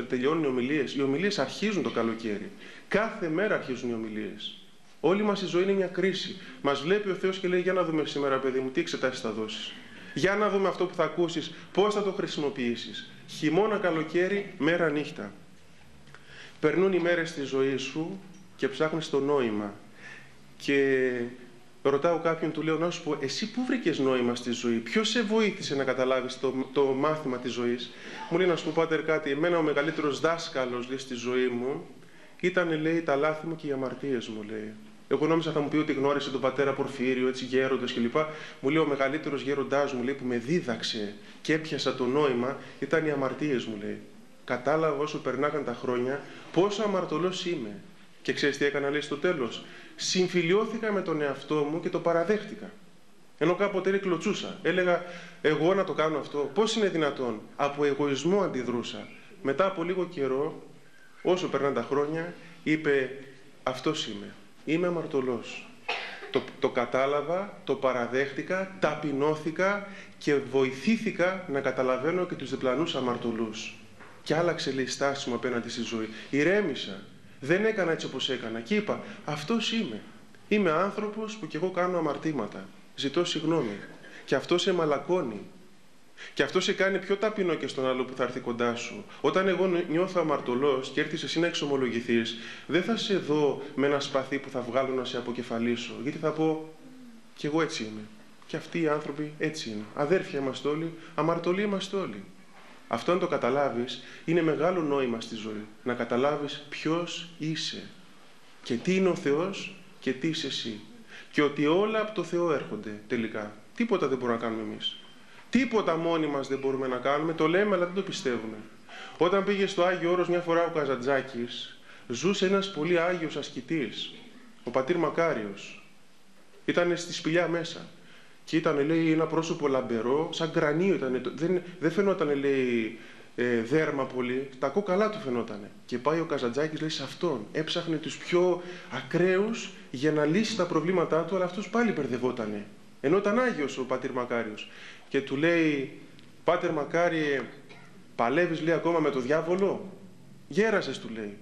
τελειώνουν οι ομιλίες. Οι ομιλίες αρχίζουν το καλοκαίρι. Κάθε μέρα αρχίζουν οι ομιλίες. Όλη μας η ζωή είναι μια κρίση. Μας βλέπει ο Θεός και λέει, για να δούμε σήμερα, παιδί μου, τι εξετάσεις θα δώσεις. Για να δούμε αυτό που θα ακούσεις, πώς θα το χρησιμοποιήσεις. Χειμώνα, καλοκαίρι, μέρα, νύχτα. Περνούν οι μέρες στη ζωή σου και ψάχνεις το νόημα. Και ρωτάω κάποιον, του λέω, να σου πω, εσύ πού βρήκες νόημα στη ζωή, ποιος σε βοήθησε να καταλάβεις το μάθημα της ζωής. Μου λέει, να σου πω, πάτερ, κάτι, εμένα ο μεγαλύτερος δάσκαλος, λέει, στη ζωή μου ήταν, λέει, τα λάθη μου και οι αμαρτίες μου, λέει. Εγώ νόμιζα θα μου πει ότι γνώρισε τον πατέρα Πορφύριο, έτσι, γέροντας κλπ. Μου λέει, ο μεγαλύτερος γέροντάς μου, λέει, που με δίδαξε και έπιασα το νόημα, ήταν οι αμαρτίες μου, λέει. Κατάλαβα όσο περνάγαν τα χρόνια πόσο αμαρτωλός είμαι. Και ξέρεις τι έκανα, λέει, στο τέλος. Συμφιλιώθηκα με τον εαυτό μου και το παραδέχτηκα. Ενώ κάποτε κλωτσούσα. Έλεγα, εγώ να το κάνω αυτό, πώς είναι δυνατόν. Από εγωισμό αντιδρούσα. Μετά από λίγο καιρό, όσο περνάνε τα χρόνια, είπε, αυτός είμαι. Είμαι αμαρτωλός. Το κατάλαβα, το παραδέχτηκα, ταπεινώθηκα και βοηθήθηκα να καταλαβαίνω και τους διπλανούς αμαρτωλούς. Και άλλαξε, λέει, η στάση μου απέναντι στη ζωή. Ηρέμησα. Δεν έκανα έτσι όπως έκανα. Και είπα, αυτός είμαι. Είμαι άνθρωπος που κι εγώ κάνω αμαρτήματα. Ζητώ συγγνώμη. Και αυτό σε μαλακώνει. Και αυτό σε κάνει πιο ταπεινό και στον άλλο που θα έρθει κοντά σου. Όταν εγώ νιώθω αμαρτωλός και έρθεις εσύ να εξομολογηθείς, δεν θα σε δω με ένα σπαθί που θα βγάλω να σε αποκεφαλίσω. Γιατί θα πω, κι εγώ έτσι είμαι. Και αυτοί οι άνθρωποι έτσι είναι. Αδέρφια είμαστε όλοι, αμαρτωλοί είμαστε όλοι. Αυτό αν το καταλάβεις, είναι μεγάλο νόημα στη ζωή. Να καταλάβεις ποιος είσαι και τι είναι ο Θεός και τι είσαι εσύ. Και ότι όλα από το Θεό έρχονται τελικά. Τίποτα δεν μπορούμε να κάνουμε εμείς. Τίποτα μόνοι μας δεν μπορούμε να κάνουμε. Το λέμε αλλά δεν το πιστεύουμε. Όταν πήγε στο Άγιο Όρος μια φορά ο Καζαντζάκης, ζούσε ένας πολύ Άγιος ασκητής, ο πατήρ Μακάριος. Ήταν στη σπηλιά μέσα. Και ήταν, λέει, ένα πρόσωπο λαμπερό, σαν κρανίο ήταν. Δεν φαινόταν, λέει, δέρμα πολύ. Τα κόκαλά του φαινότανε. Και πάει ο Καζαντζάκης, λέει, σε αυτόν. Έψαχνε τους πιο ακραίους για να λύσει τα προβλήματά του, αλλά αυτός πάλι μπερδευότανε. Ενώ ήταν Άγιος ο πατήρ Μακάριος. Και του λέει, πάτερ Μακάριε, παλεύεις, λέει, ακόμα με το διάβολο. Γέρασες, του λέει.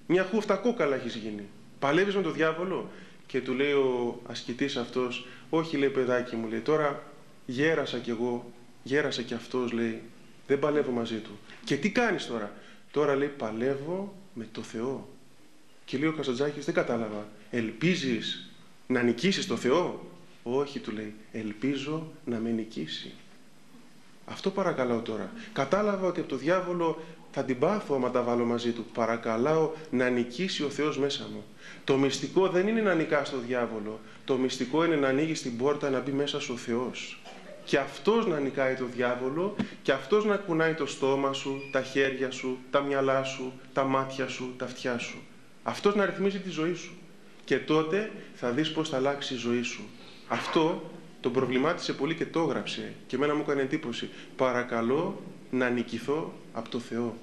Μια χούφτα κόκαλα έχεις γίνει. Παλεύεις με το διάβολο. Και του λέει ο ασκητής αυτός, όχι, λέει, παιδάκι μου, λέει, τώρα γέρασα κι εγώ, γέρασε κι αυτός, λέει, δεν παλεύω μαζί του. Και τι κάνεις τώρα? Τώρα, λέει, παλεύω με το Θεό. Και λέει ο Καζαντζάκης, δεν κατάλαβα, ελπίζεις να νικήσεις το Θεό? Όχι, του λέει, ελπίζω να με νικήσει. Αυτό παρακαλάω τώρα. Κατάλαβα ότι από το διάβολο θα την πάθω άμα τα βάλω μαζί του. Παρακαλάω να νικήσει ο Θεός μέσα μου. Το μυστικό δεν είναι να νικάς το διάβολο. Το μυστικό είναι να ανοίγεις την πόρτα να μπει μέσα σου ο Θεός. και αυτός να νικάει το διάβολο και αυτός να κουνάει το στόμα σου, τα χέρια σου, τα μυαλά σου, τα μάτια σου, τα αυτιά σου. Αυτός να ρυθμίζει τη ζωή σου. Και τότε θα δεις πώς θα αλλάξει η ζωή σου. Αυτό τον προβλημάτισε πολύ και το έγραψε. Και εμένα μου έκανε εντύπωση. Παρακαλώ να νικηθώ από το Θεό.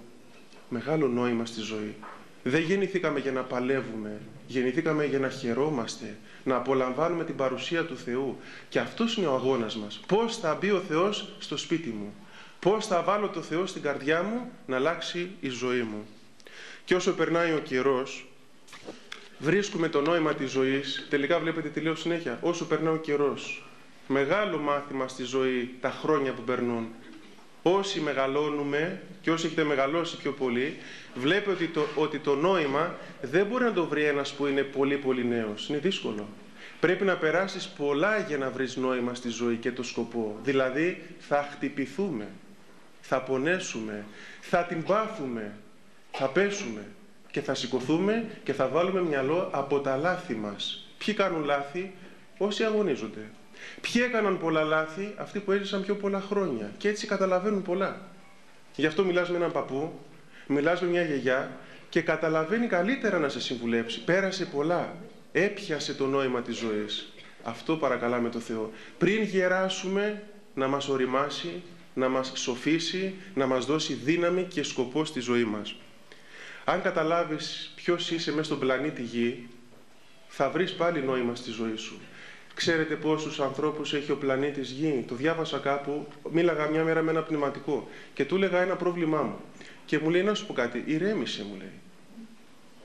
Μεγάλο νόημα στη ζωή. Δεν γεννηθήκαμε για να παλεύουμε. Γεννηθήκαμε για να χαιρόμαστε, να απολαμβάνουμε την παρουσία του Θεού. Και αυτός είναι ο αγώνας μας. Πώς θα μπει ο Θεός στο σπίτι μου. Πώς θα βάλω το Θεό στην καρδιά μου να αλλάξει η ζωή μου. Και όσο περνάει ο καιρός, βρίσκουμε το νόημα της ζωής. Τελικά βλέπετε τι λέω συνέχεια. Όσο περνάει ο καιρός. Μεγάλο μάθημα στη ζωή τα χρόνια που περνούν. Όσοι μεγαλώνουμε και όσοι έχετε μεγαλώσει πιο πολύ, βλέπετε ότι το νόημα δεν μπορεί να το βρει ένας που είναι πολύ πολύ νέος. Είναι δύσκολο. Πρέπει να περάσεις πολλά για να βρεις νόημα στη ζωή και το σκοπό. Δηλαδή θα χτυπηθούμε, θα πονέσουμε, θα την πάθουμε, θα πέσουμε και θα σηκωθούμε και θα βάλουμε μυαλό από τα λάθη μας. Ποιοι κάνουν λάθη? Όσοι αγωνίζονται. Ποιοι έκαναν πολλά λάθη? Αυτοί που έζησαν πιο πολλά χρόνια και έτσι καταλαβαίνουν πολλά. Γι' αυτό μιλάς με έναν παππού, μιλάς με μια γιαγιά και καταλαβαίνει καλύτερα να σε συμβουλέψει. Πέρασε πολλά, έπιασε το νόημα της ζωής. Αυτό παρακαλάμε το Θεό. Πριν γεράσουμε να μας οριμάσει, να μας σοφίσει, να μας δώσει δύναμη και σκοπό στη ζωή μας. Αν καταλάβεις ποιος είσαι μέσα στον πλανήτη Γη, θα βρεις πάλι νόημα στη ζωή σου. Ξέρετε πόσους ανθρώπους έχει ο πλανήτης Γη? Το διάβασα κάπου, μίλαγα μια μέρα με ένα πνευματικό και του έλεγα ένα πρόβλημά μου. Και μου λέει, να σου πω κάτι, ηρέμησε, μου λέει.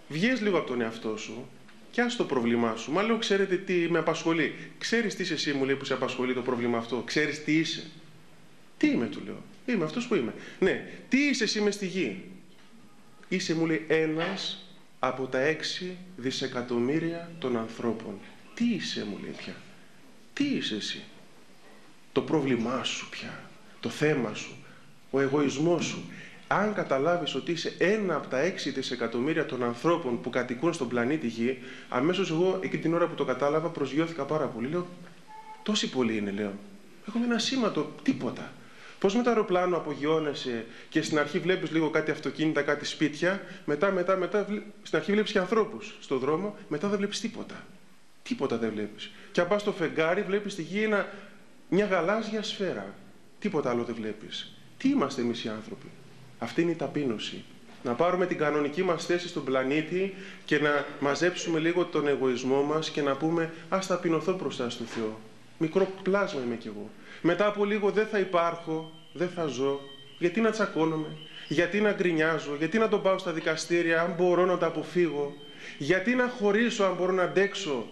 Βγες λίγο από τον εαυτό σου και ας το πρόβλημά σου. Μα λέω, ξέρετε τι με απασχολεί? Ξέρεις τι είσαι εσύ, μου λέει, που σε απασχολεί το πρόβλημα αυτό? Ξέρεις τι είσαι? Τι είμαι, του λέω. Είμαι αυτός που είμαι. Ναι, τι είσαι εσύ μες στη Γη? Είσαι, μου λέει, ένας από τα 6 δισεκατομμύρια των ανθρώπων. Τι είσαι, μου λέει πια? Τι είσαι εσύ? Το πρόβλημά σου πια, το θέμα σου, ο εγωισμός σου. Αν καταλάβεις ότι είσαι ένα από τα 6 δισεκατομμύρια των ανθρώπων που κατοικούν στον πλανήτη Γη, αμέσως εγώ εκείνη την ώρα που το κατάλαβα προσγειώθηκα πάρα πολύ. Λέω, τόσοι πολλοί είναι, λέω. Εγώ είμαι ένα σήματο, τίποτα. Πώς με το αεροπλάνο απογειώνεσαι και στην αρχή βλέπεις λίγο κάτι αυτοκίνητα, κάτι σπίτια, μετά στην αρχή βλέπεις και ανθρώπους στον δρόμο, μετά δεν βλέπεις τίποτα. Τίποτα δεν βλέπεις. Και αν πας στο φεγγάρι βλέπεις τη Γη μια γαλάζια σφαίρα. Τίποτα άλλο δεν βλέπεις. Τι είμαστε εμείς οι άνθρωποι? Αυτή είναι η ταπείνωση. Να πάρουμε την κανονική μας θέση στον πλανήτη και να μαζέψουμε λίγο τον εγωισμό μας και να πούμε, ας ταπεινωθώ μπροστά στο Θεό. Μικρό πλάσμα είμαι κι εγώ. Μετά από λίγο δεν θα υπάρχω, δεν θα ζω. Γιατί να τσακώνομαι? Γιατί να γκρινιάζω? Γιατί να τον πάω στα δικαστήρια αν μπορώ να τα αποφύγω? Γιατί να χωρίσω αν μπορώ να αντέξω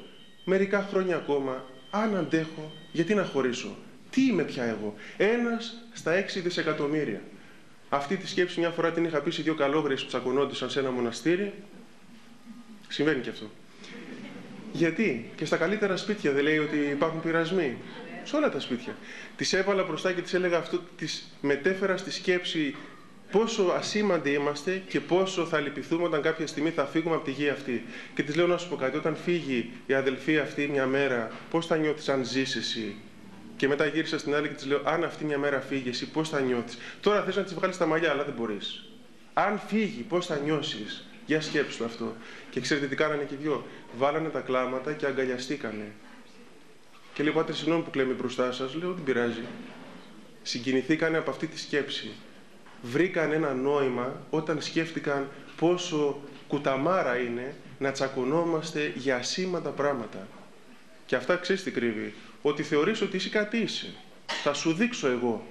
μερικά χρόνια ακόμα? Αν αντέχω, γιατί να χωρίσω? Τι είμαι πια εγώ? Ένας στα 6 δισεκατομμύρια. Αυτή τη σκέψη μια φορά την είχα πει σε 2 καλόγριες που τσακωνόντουσαν σε ένα μοναστήρι. Συμβαίνει και αυτό. Γιατί? Και στα καλύτερα σπίτια δεν λέει ότι υπάρχουν πειρασμοί? Σε όλα τα σπίτια. Τις έβαλα μπροστά και τις έλεγα αυτό, τις μετέφερα στη σκέψη πόσο ασήμαντοι είμαστε και πόσο θα λυπηθούμε όταν κάποια στιγμή θα φύγουμε από τη γη αυτή. Και της λέω, να σου πω κάτι, όταν φύγει η αδελφή αυτή μια μέρα, πώς θα νιώθεις αν ζεις εσύ? Και μετά γύρισα στην άλλη και της λέω, αν αυτή μια μέρα φύγει εσύ, πώς θα νιώθεις? Τώρα θες να της βγάλεις τα μαλλιά, αλλά δεν μπορείς. Αν φύγει, πώς θα νιώσεις? Για σκέψου αυτό. Και ξέρετε τι κάνανε και οι δυο? Βάλανε τα κλάματα και αγκαλιαστήκανε. Και λέει, πάτερ, συγγνώμη που κλαίμε μπροστά σας. Λέω, δεν πειράζει. Συγκινηθήκανε από αυτή τη σκέψη. Βρήκαν ένα νόημα όταν σκέφτηκαν πόσο κουταμάρα είναι να τσακωνόμαστε για ασήμαντα πράγματα. Και αυτά ξέρεις τι κρύβει? Ότι θεωρείς ότι είσαι κάτι είσαι. Θα σου δείξω εγώ.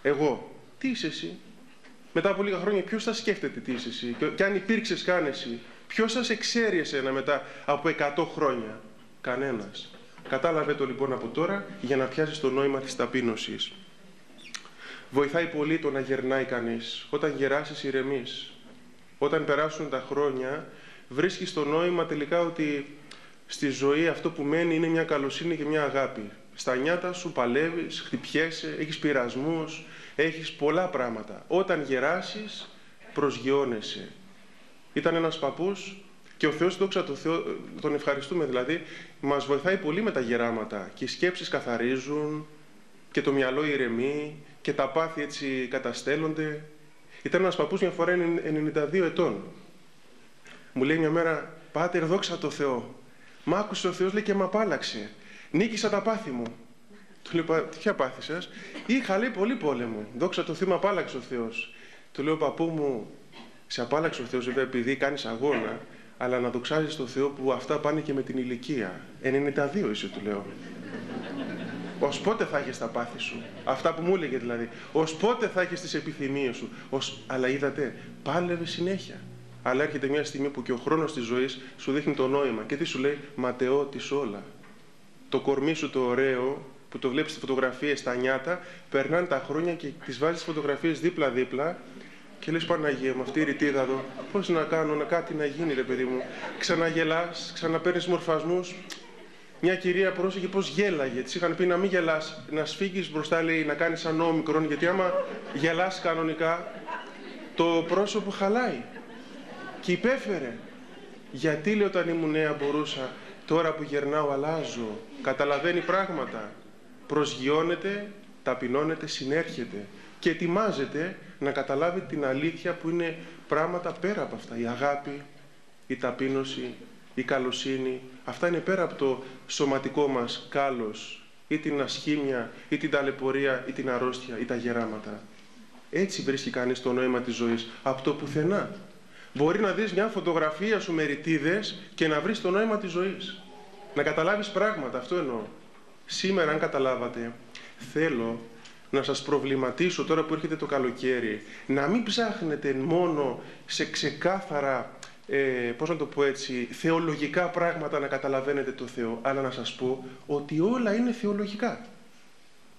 Εγώ. Τι είσαι εσύ? Μετά από λίγα χρόνια ποιος θα σκέφτεται τι είσαι εσύ? Και αν υπήρξες καν εσύ, ποιος θα σε ξέρει εσένα μετά από 100 χρόνια? Κανένας. Κατάλαβε το λοιπόν από τώρα για να πιάσεις το νόημα της ταπείνωσης. Βοηθάει πολύ το να γερνάει κανείς. Όταν γεράσεις ηρεμείς. Όταν περάσουν τα χρόνια βρίσκεις το νόημα τελικά ότι στη ζωή αυτό που μένει είναι μια καλοσύνη και μια αγάπη. Στα νιάτα σου παλεύεις, χτυπιέσαι, έχεις πειρασμούς, έχεις πολλά πράγματα. Όταν γεράσεις προσγειώνεσαι. Ήταν ένας παππούς και ο Θεός, δόξα τω Θεώ, τον ευχαριστούμε δηλαδή, μας βοηθάει πολύ με τα γεράματα και οι σκέψεις καθαρίζουν, και το μυαλό ηρεμεί και τα πάθη έτσι καταστέλλονται. Ήταν ένας παππούς μια φορά 92 ετών. Μου λέει μια μέρα, «Πάτερ, δόξα τω Θεώ. Μ' άκουσε ο Θεός, λέει, και μ' απάλαξε. Νίκησα τα πάθη μου». Του λέω, «Ποια πάθη σας?» «Είχα, λέει, πολύ πόλεμο. Δόξα τω Θεώ, μ' απάλαξε ο Θεός». Του λέω, «Παππού μου, σε απάλαξε ο Θεός, βέβαια, επειδή κάνεις αγώνα, αλλά να δοξάζεις τον Θεό που αυτά πάνε και με την ηλικία. 92 είσαι», του λέω. «Ως πότε θα έχεις τα πάθη σου?» Αυτά που μου έλεγε δηλαδή. «Ως πότε θα έχεις τις επιθυμίες σου?» Αλλά είδατε, πάλευε συνέχεια. Αλλά έρχεται μια στιγμή που και ο χρόνος της ζωής σου δείχνει το νόημα. Και τι σου λέει? «Ματαιώτης όλα». Το κορμί σου το ωραίο, που το βλέπεις στις φωτογραφίες στα νιάτα, περνάνε τα χρόνια και τις βάζεις τις φωτογραφίες δίπλα-δίπλα και λες, «Παναγία μου, αυτή η ρητίδα εδώ, πώς να κάνω, κάτι να γίνει, ρε παιδί μου». Ξαναγελάς, ξαναπαίρνεις μορφασμούς. Μια κυρία πρόσεχε πώς γέλαγε. Της είχαν πει να μην γελάς, να σφίγγεις μπροστά, λέει, να κάνεις σαν όμικρον, γιατί άμα γελάς κανονικά, το πρόσωπο χαλάει. Και υπέφερε. «Γιατί, λέει, όταν ήμουν νέα μπορούσα, τώρα που γερνάω αλλάζω». Καταλαβαίνει πράγματα. Προσγειώνεται, ταπεινώνεται, συνέρχεται και ετοιμάζεται να καταλάβει την αλήθεια που είναι πράγματα πέρα από αυτά. Η αγάπη, η ταπείνωση, η καλοσύνη. Αυτά είναι πέρα από το σωματικό μας κάλος ή την ασχήμια ή την ταλαιπωρία ή την αρρώστια ή τα γεράματα. Έτσι βρίσκει κανείς το νόημα της ζωής, από το πουθενά. Μπορεί να δεις μια φωτογραφία σου με ρητίδες και να βρεις το νόημα της ζωής. Να καταλάβεις πράγματα, αυτό εννοώ. Σήμερα, αν καταλάβατε, θέλω να σας προβληματίσω τώρα που έρχεται το καλοκαίρι, να μην ψάχνετε μόνο σε ξεκάθαρα, πώς να το πω έτσι, θεολογικά πράγματα να καταλαβαίνετε το Θεό, αλλά να σας πω ότι όλα είναι θεολογικά.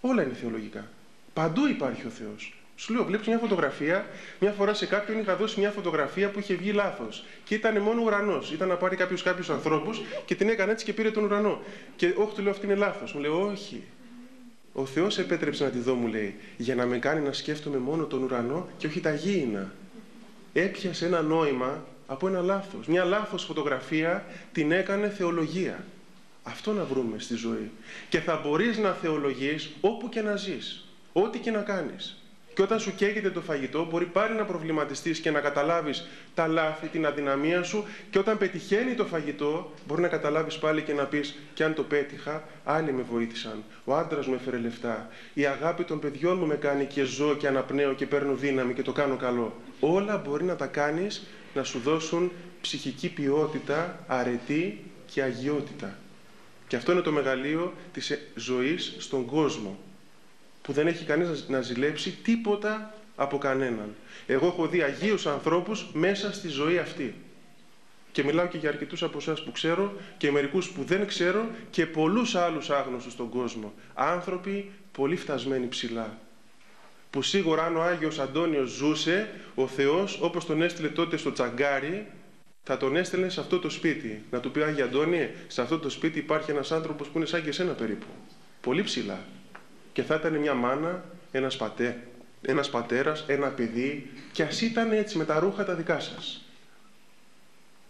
Όλα είναι θεολογικά. Παντού υπάρχει ο Θεός. Σου λέω, βλέπεις μια φωτογραφία, μια φορά σε κάποιον είχα δώσει μια φωτογραφία που είχε βγει λάθος και ήταν μόνο ουρανός. Ήταν να πάρει κάποιους ανθρώπους και την έκανε έτσι και πήρε τον ουρανό. Και όχι, του λέω, αυτή είναι λάθος. Μου λέει, όχι. Ο Θεός επέτρεψε να τη δω, μου λέει, για να με κάνει να σκέφτομαι μόνο τον ουρανό και όχι τα γήινα. Έπιασε ένα νόημα από ένα λάθος. Μια λάθος φωτογραφία την έκανε θεολογία. Αυτό να βρούμε στη ζωή. Και θα μπορείς να θεολογείς όπου και να ζεις, ό,τι και να κάνεις. Και όταν σου καίγεται το φαγητό, μπορεί πάλι να προβληματιστείς και να καταλάβεις τα λάθη, την αδυναμία σου, και όταν πετυχαίνει το φαγητό, μπορεί να καταλάβεις πάλι και να πεις, και αν το πέτυχα, άλλοι με βοήθησαν. Ο άντρας μου έφερε λεφτά. Η αγάπη των παιδιών μου με κάνει και ζω και αναπνέω και παίρνω δύναμη και το κάνω καλό. Όλα μπορεί να τα κάνεις να σου δώσουν ψυχική ποιότητα, αρετή και αγιότητα. Και αυτό είναι το μεγαλείο της ζωής στον κόσμο, που δεν έχει κανείς να ζηλέψει τίποτα από κανέναν. Εγώ έχω δει αγίους ανθρώπους μέσα στη ζωή αυτή. Και μιλάω και για αρκετούς από εσάς που ξέρω και μερικούς που δεν ξέρω και πολλούς άλλους άγνωστους στον κόσμο. Άνθρωποι πολύ φτασμένοι ψηλά. Που σίγουρα αν ο Άγιος Αντώνιος ζούσε, ο Θεός, όπως τον έστειλε τότε στο Τσαγκάρι, θα τον έστελνε σε αυτό το σπίτι. Να του πει, Άγιε Αντώνιε, σε αυτό το σπίτι υπάρχει ένας άνθρωπος που είναι σαν και εσένα περίπου. Πολύ ψηλά. Και θα ήταν μια μάνα, ένας πατέρας, ένα παιδί, και ας ήταν έτσι με τα ρούχα τα δικά σας.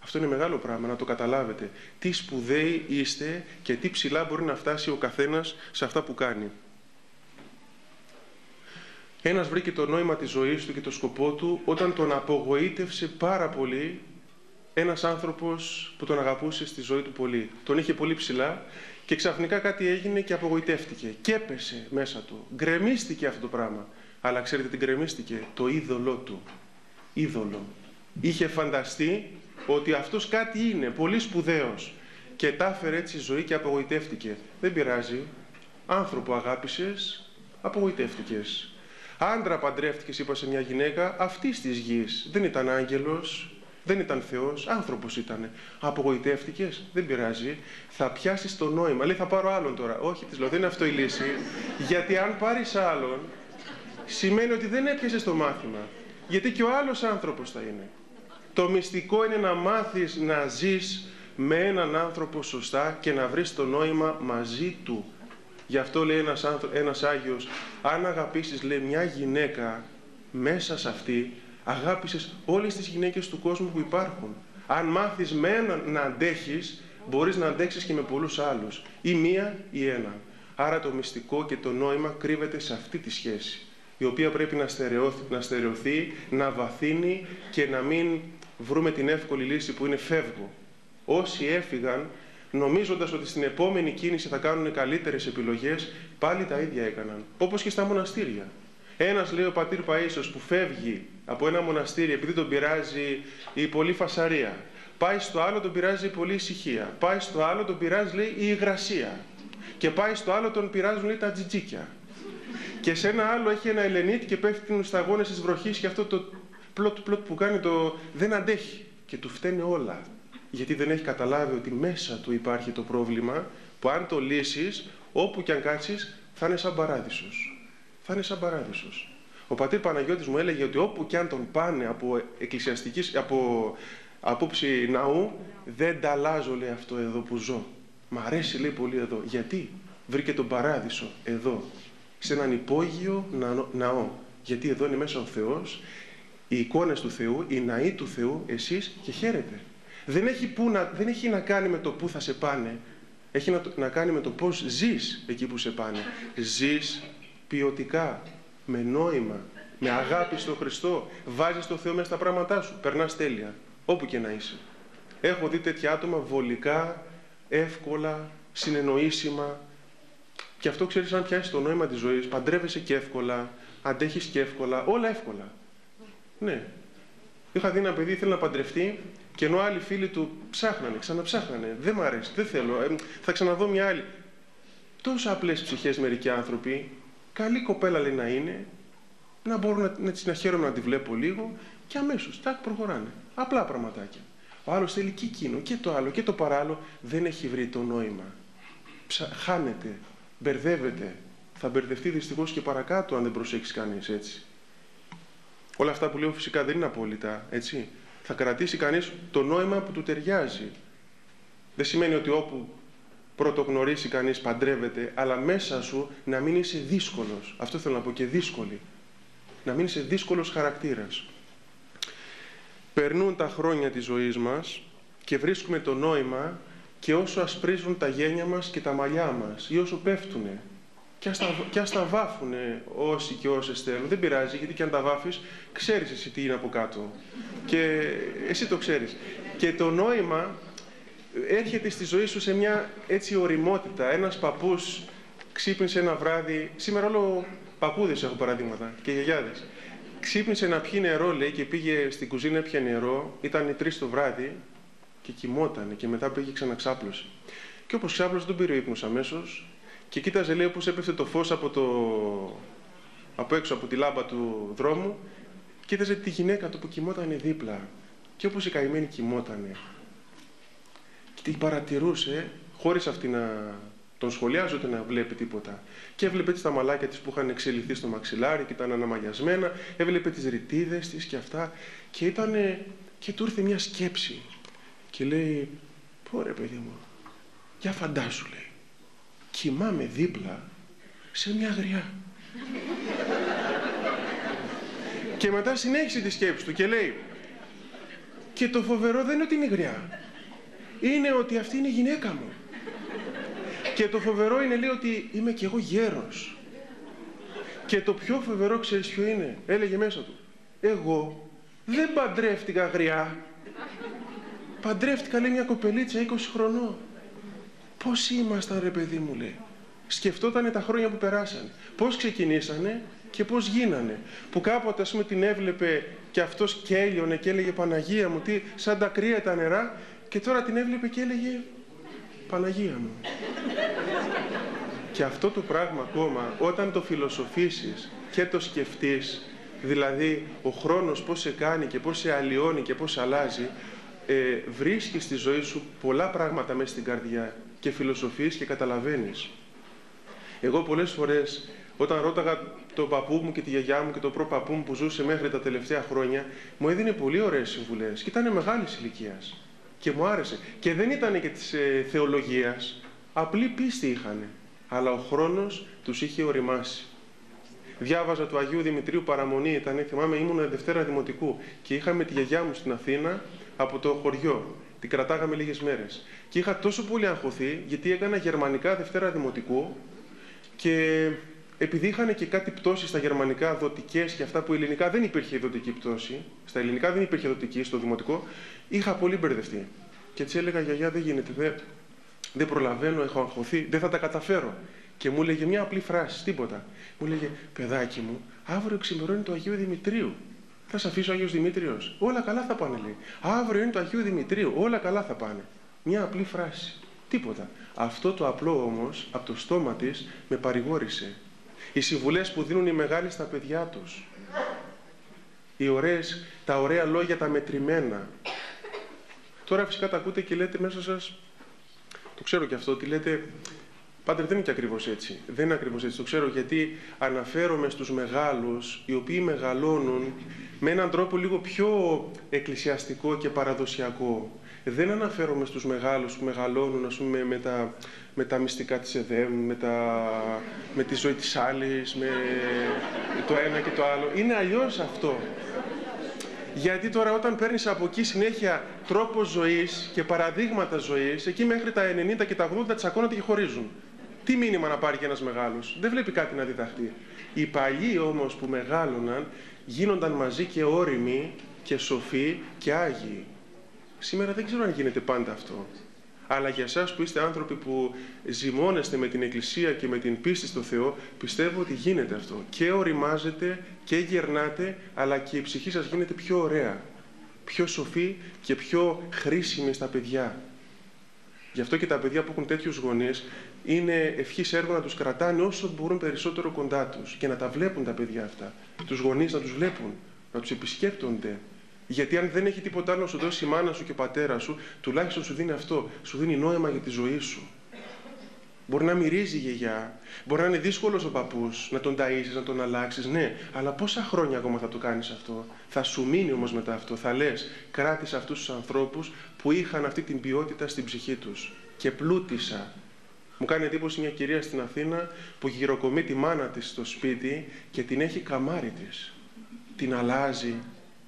Αυτό είναι μεγάλο πράγμα, να το καταλάβετε. Τι σπουδαίοι είστε και τι ψηλά μπορεί να φτάσει ο καθένας σε αυτά που κάνει. Ένας βρήκε το νόημα της ζωής του και το σκοπό του όταν τον απογοήτευσε πάρα πολύ ένας άνθρωπος που τον αγαπούσε στη ζωή του πολύ. Τον είχε πολύ ψηλά και ξαφνικά κάτι έγινε και απογοητεύτηκε. Και έπεσε μέσα του. Γκρεμίστηκε αυτό το πράγμα. Αλλά ξέρετε τι γκρεμίστηκε? Το είδωλό του. Είδωλο. Είχε φανταστεί ότι αυτός κάτι είναι, πολύ σπουδαίος. Και τα έφερε έτσι ζωή και απογοητεύτηκε. Δεν πειράζει. Άνθρωπο αγάπησες, απογοητεύτηκες. Άντρα παντρεύτηκες, είπα σε μια γυναίκα, αυτής της γης. Δεν ήταν άγγελος, δεν ήταν Θεός, άνθρωπος ήτανε. Απογοητεύτηκες, δεν πειράζει. Θα πιάσεις το νόημα. Λέει, θα πάρω άλλον τώρα. Όχι, της λέω, δεν είναι αυτό η λύση. Γιατί αν πάρεις άλλον, σημαίνει ότι δεν έπιασες το μάθημα. Γιατί και ο άλλος άνθρωπος θα είναι. Το μυστικό είναι να μάθεις να ζεις με έναν άνθρωπο σωστά και να βρεις το νόημα μαζί του. Γι' αυτό λέει ένας Άγιος, αν αγαπήσεις, λέει, μια γυναίκα, μέσα σε αυτή αγάπησες όλες τις γυναίκες του κόσμου που υπάρχουν. Αν μάθεις με έναν να αντέχεις, μπορείς να αντέξεις και με πολλούς άλλους. Ή μία ή ένα. Άρα το μυστικό και το νόημα κρύβεται σε αυτή τη σχέση, η οποία πρέπει να στερεωθεί, να βαθύνει και να μην βρούμε την εύκολη λύση που είναι φεύγω. Όσοι έφυγαν, νομίζοντας ότι στην επόμενη κίνηση θα κάνουν καλύτερες επιλογές, πάλι τα ίδια έκαναν. Όπως και στα μοναστήρια. Ένας, λέει ο πατήρ Παΐσιος, που φεύγει από ένα μοναστήρι επειδή τον πειράζει η πολλή φασαρία. Πάει στο άλλο, τον πειράζει η πολλή ησυχία. Πάει στο άλλο, τον πειράζει, λέει, η υγρασία. Και πάει στο άλλο, τον πειράζουν, λέει, τα τζιτζίκια. Και σε ένα άλλο έχει ένα Ελενίτ και πέφτει στους σταγόνες της βροχής και αυτό το πλότ που κάνει δεν αντέχει. Και του φταίνε όλα. Γιατί δεν έχει καταλάβει ότι μέσα του υπάρχει το πρόβλημα που αν το λύσεις, όπου κι αν κάτσεις, θα είναι σαν παράδεισος. Θα είναι σαν παράδεισος. Ο πατήρ Παναγιώτης μου έλεγε ότι όπου κι αν τον πάνε από από απόψη ναού, δεν τα αλλάζω, λέει, αυτό εδώ που ζω. Μ' αρέσει, λέει, πολύ εδώ. Γιατί? Βρήκε τον παράδεισο εδώ, σε έναν υπόγειο ναό. Γιατί εδώ είναι μέσα ο Θεός, οι εικόνες του Θεού, οι ναοί του Θεού, εσείς, και χαίρετε. Δεν έχει να κάνει με το πού θα σε πάνε. Έχει να κάνει με το πώς ζεις εκεί που σε πάνε. Ζεις ποιοτικά, με νόημα, με αγάπη στον Χριστό. Βάζεις το Θεό μέσα στα πράγματά σου. Περνάς τέλεια, όπου και να είσαι. Έχω δει τέτοια άτομα βολικά, εύκολα, συνεννοήσιμα. Και αυτό, ξέρεις, αν πιάσεις το νόημα της ζωής, παντρεύεσαι και εύκολα, αντέχεις και εύκολα, όλα εύκολα. Ναι. Είχα δει ένα παιδί, ήθελε να παντρευτεί, και ενώ άλλοι φίλοι του ψάχνανε, ξαναψάχνανε. Δεν μ' αρέσει, δεν θέλω, θα ξαναδώ μια άλλη. Τόσο απλές ψυχές μερικοί άνθρωποι, καλή κοπέλα, λέει, να είναι, να μπορούν να χαίρομαι να τη βλέπω λίγο, και αμέσως, τάκ, προχωράνε. Απλά πραγματάκια. Ο άλλος θέλει και εκείνο, και το άλλο, και το παράλληλο, δεν έχει βρει το νόημα. Χάνεται, μπερδεύεται. Θα μπερδευτεί δυστυχώς και παρακάτω, αν δεν προσέξει κανείς, έτσι. Όλα αυτά που λέω φυσικά δεν είναι απόλυτα, έτσι. Θα κρατήσει κανείς το νόημα που του ταιριάζει. Δεν σημαίνει ότι όπου πρωτογνωρίσει κανείς παντρεύεται, αλλά μέσα σου να μην είσαι δύσκολος. Αυτό θέλω να πω, και δύσκολη. Να μην είσαι δύσκολος χαρακτήρας. Περνούν τα χρόνια της ζωής μας και βρίσκουμε το νόημα, και όσο ασπρίζουν τα γένια μας και τα μαλλιά μας, ή όσο πέφτουνε, και ας τα βάφουνε όσοι και όσες θέλουν. Δεν πειράζει, γιατί και αν τα βάφεις, ξέρεις εσύ τι είναι από κάτω. Και εσύ το ξέρεις. Και το νόημα έρχεται στη ζωή σου σε μια έτσι ωριμότητα. Ένας παππούς ξύπνησε ένα βράδυ, σήμερα όλο παππούδες έχω παραδείγματα και γιαγιάδες. Ξύπνησε να πιει νερό, λέει, και πήγε στην κουζίνα, έπιε νερό, ήταν οι 3 το βράδυ και κοιμότανε, και μετά πήγε ξαναξάπλωσε. Και όπως ξάπλωσε, τον πήρε ο ύπνος αμέσως. Και κοίταζε, λέει, όπως έπεφτε το φως από έξω από τη λάμπα του δρόμου, κοίταζε τη γυναίκα του που κοιμότανε δίπλα. Και όπως η καημένη κοιμότανε. Και την παρατηρούσε, χωρίς αυτή να τον σχολιάζει, ούτε να βλέπει τίποτα. Και έβλεπε έτσι τα μαλάκια της που είχαν εξελιχθεί στο μαξιλάρι και ήταν αναμαγιασμένα, έβλεπε τις ρητίδες της και αυτά. Και του ήρθε μια σκέψη. Και λέει, πω ρε παιδί μου, για φαντάσου, λέει. Κοιμάμαι δίπλα σε μια γριά. Και μετά συνέχισε τη σκέψη του και λέει, και το φοβερό δεν είναι ότι είναι γριά. Είναι ότι αυτή είναι η γυναίκα μου. Και το φοβερό είναι, λέει, ότι είμαι κι εγώ γέρος. Και το πιο φοβερό, ξέρεις ποιο είναι? Έλεγε μέσα του, εγώ δεν παντρεύτηκα γριά. Παντρεύτηκα, λέει, μια κοπελίτσα 20 χρονών. Πώς ήμασταν, ρε παιδί μου, λέει. Σκεφτότανε τα χρόνια που περάσανε. Πώς ξεκινήσανε και πώς γίνανε. Που κάποτε, ας πούμε, την έβλεπε και αυτός κέλιωνε και έλεγε, Παναγία μου, τι, σαν τα κρύα τα νερά, και τώρα την έβλεπε και έλεγε, Παναγία μου. Και αυτό το πράγμα ακόμα, όταν το φιλοσοφήσεις και το σκεφτείς, δηλαδή ο χρόνος πώς σε κάνει και πώς σε αλλοιώνει και πώς αλλάζει, βρίσκεις στη ζωή σου πολλά πράγματα μέσα στην καρδιά και φιλοσοφείς και καταλαβαίνεις. Εγώ πολλές φορές, όταν ρώταγα τον παππού μου και τη γιαγιά μου και τον προπαππού μου που ζούσε μέχρι τα τελευταία χρόνια, μου έδινε πολύ ωραίες συμβουλές και ήταν μεγάλης ηλικίας και μου άρεσε. Και δεν ήταν και της θεολογίας, απλή πίστη είχανε, αλλά ο χρόνος τους είχε οριμάσει. Διάβαζα του Αγίου Δημητρίου Παραμονή, ήταν, θυμάμαι, ήμουν Δευτέρα Δημοτικού και είχαμε τη γιαγιά μου στην Αθήνα από το χωριό. Την κρατάγαμε λίγες μέρες. Και είχα τόσο πολύ αγχωθεί, γιατί έκανα γερμανικά Δευτέρα Δημοτικού Και επειδή είχαν και κάτι πτώσεις στα γερμανικά, δοτικές και αυτά που ελληνικά δεν υπήρχε δοτική πτώση, στα ελληνικά δεν υπήρχε δοτική στο δημοτικό, είχα πολύ μπερδευτεί. Και έτσι έλεγα, γιαγιά, δεν γίνεται, δεν προλαβαίνω, έχω αγχωθεί, δεν θα τα καταφέρω. Και μου έλεγε μια απλή φράση, τίποτα. Μου έλεγε, παιδάκι μου, αύριο ξημερώνει το Αγίου Δημητρίου. Θα σε αφήσει ο Άγιος Δημήτριος. Όλα καλά θα πάνε, λέει. Αύριο είναι το Αγίου Δημητρίου. Όλα καλά θα πάνε. Μια απλή φράση. Τίποτα. Αυτό το απλό όμως, από το στόμα της, με παρηγόρησε. Οι συμβουλές που δίνουν οι μεγάλοι στα παιδιά τους. Τα ωραία λόγια, τα μετρημένα. Τώρα φυσικά τα ακούτε και λέτε μέσα σας, το ξέρω και αυτό, ότι λέτε, Πάτερ, δεν είναι και ακριβώς έτσι. Δεν είναι ακριβώς έτσι. Το ξέρω γιατί αναφέρομαι στους μεγάλους, οι οποίοι μεγαλώνουν με έναν τρόπο λίγο πιο εκκλησιαστικό και παραδοσιακό. Δεν αναφέρομαι στους μεγάλους που μεγαλώνουν, ας πούμε, με τα μυστικά της ΕΔΕΜ, με τη ζωή της άλλης, με το ένα και το άλλο. Είναι αλλιώς αυτό. Γιατί τώρα όταν παίρνεις από εκεί συνέχεια τρόπο ζωής και παραδείγματα ζωής, εκεί μέχρι τα 90 και τα 80 τσακώνονται και χωρίζουν. Τι μήνυμα να πάρει και ένας μεγάλος? Δεν βλέπει κάτι να διδαχτεί. Οι παλιοί όμως που μεγάλωναν γίνονταν μαζί και όριμοι και σοφοί και άγιοι. Σήμερα δεν ξέρω αν γίνεται πάντα αυτό. Αλλά για εσάς που είστε άνθρωποι που ζυμώνεστε με την Εκκλησία και με την πίστη στο Θεό, πιστεύω ότι γίνεται αυτό. Και οριμάζετε και γερνάτε, αλλά και η ψυχή σας γίνεται πιο ωραία, πιο σοφή και πιο χρήσιμη στα παιδιά. Γι' αυτό και τα παιδιά που έχουν τέτοιους γονείς, είναι ευχής έργο να τους κρατάνε όσο μπορούν περισσότερο κοντά τους και να τα βλέπουν τα παιδιά αυτά. Τους γονείς να τους βλέπουν, να τους επισκέπτονται. Γιατί αν δεν έχει τίποτα άλλο να σου δώσει η μάνα σου και ο πατέρας σου, τουλάχιστον σου δίνει αυτό, σου δίνει νόημα για τη ζωή σου. Μπορεί να μυρίζει η γιαγιά, μπορεί να είναι δύσκολος ο παππούς, να τον ταΐσεις, να τον αλλάξεις, ναι, αλλά πόσα χρόνια ακόμα θα το κάνεις αυτό? Θα σου μείνει όμως μετά αυτό, θα λες, κράτησα αυτούς τους ανθρώπους που είχαν αυτή την ποιότητα στην ψυχή τους και πλούτησα. Μου κάνει εντύπωση μια κυρία στην Αθήνα που γυροκομεί τη μάνα της στο σπίτι και την έχει καμάρι της. Την αλλάζει,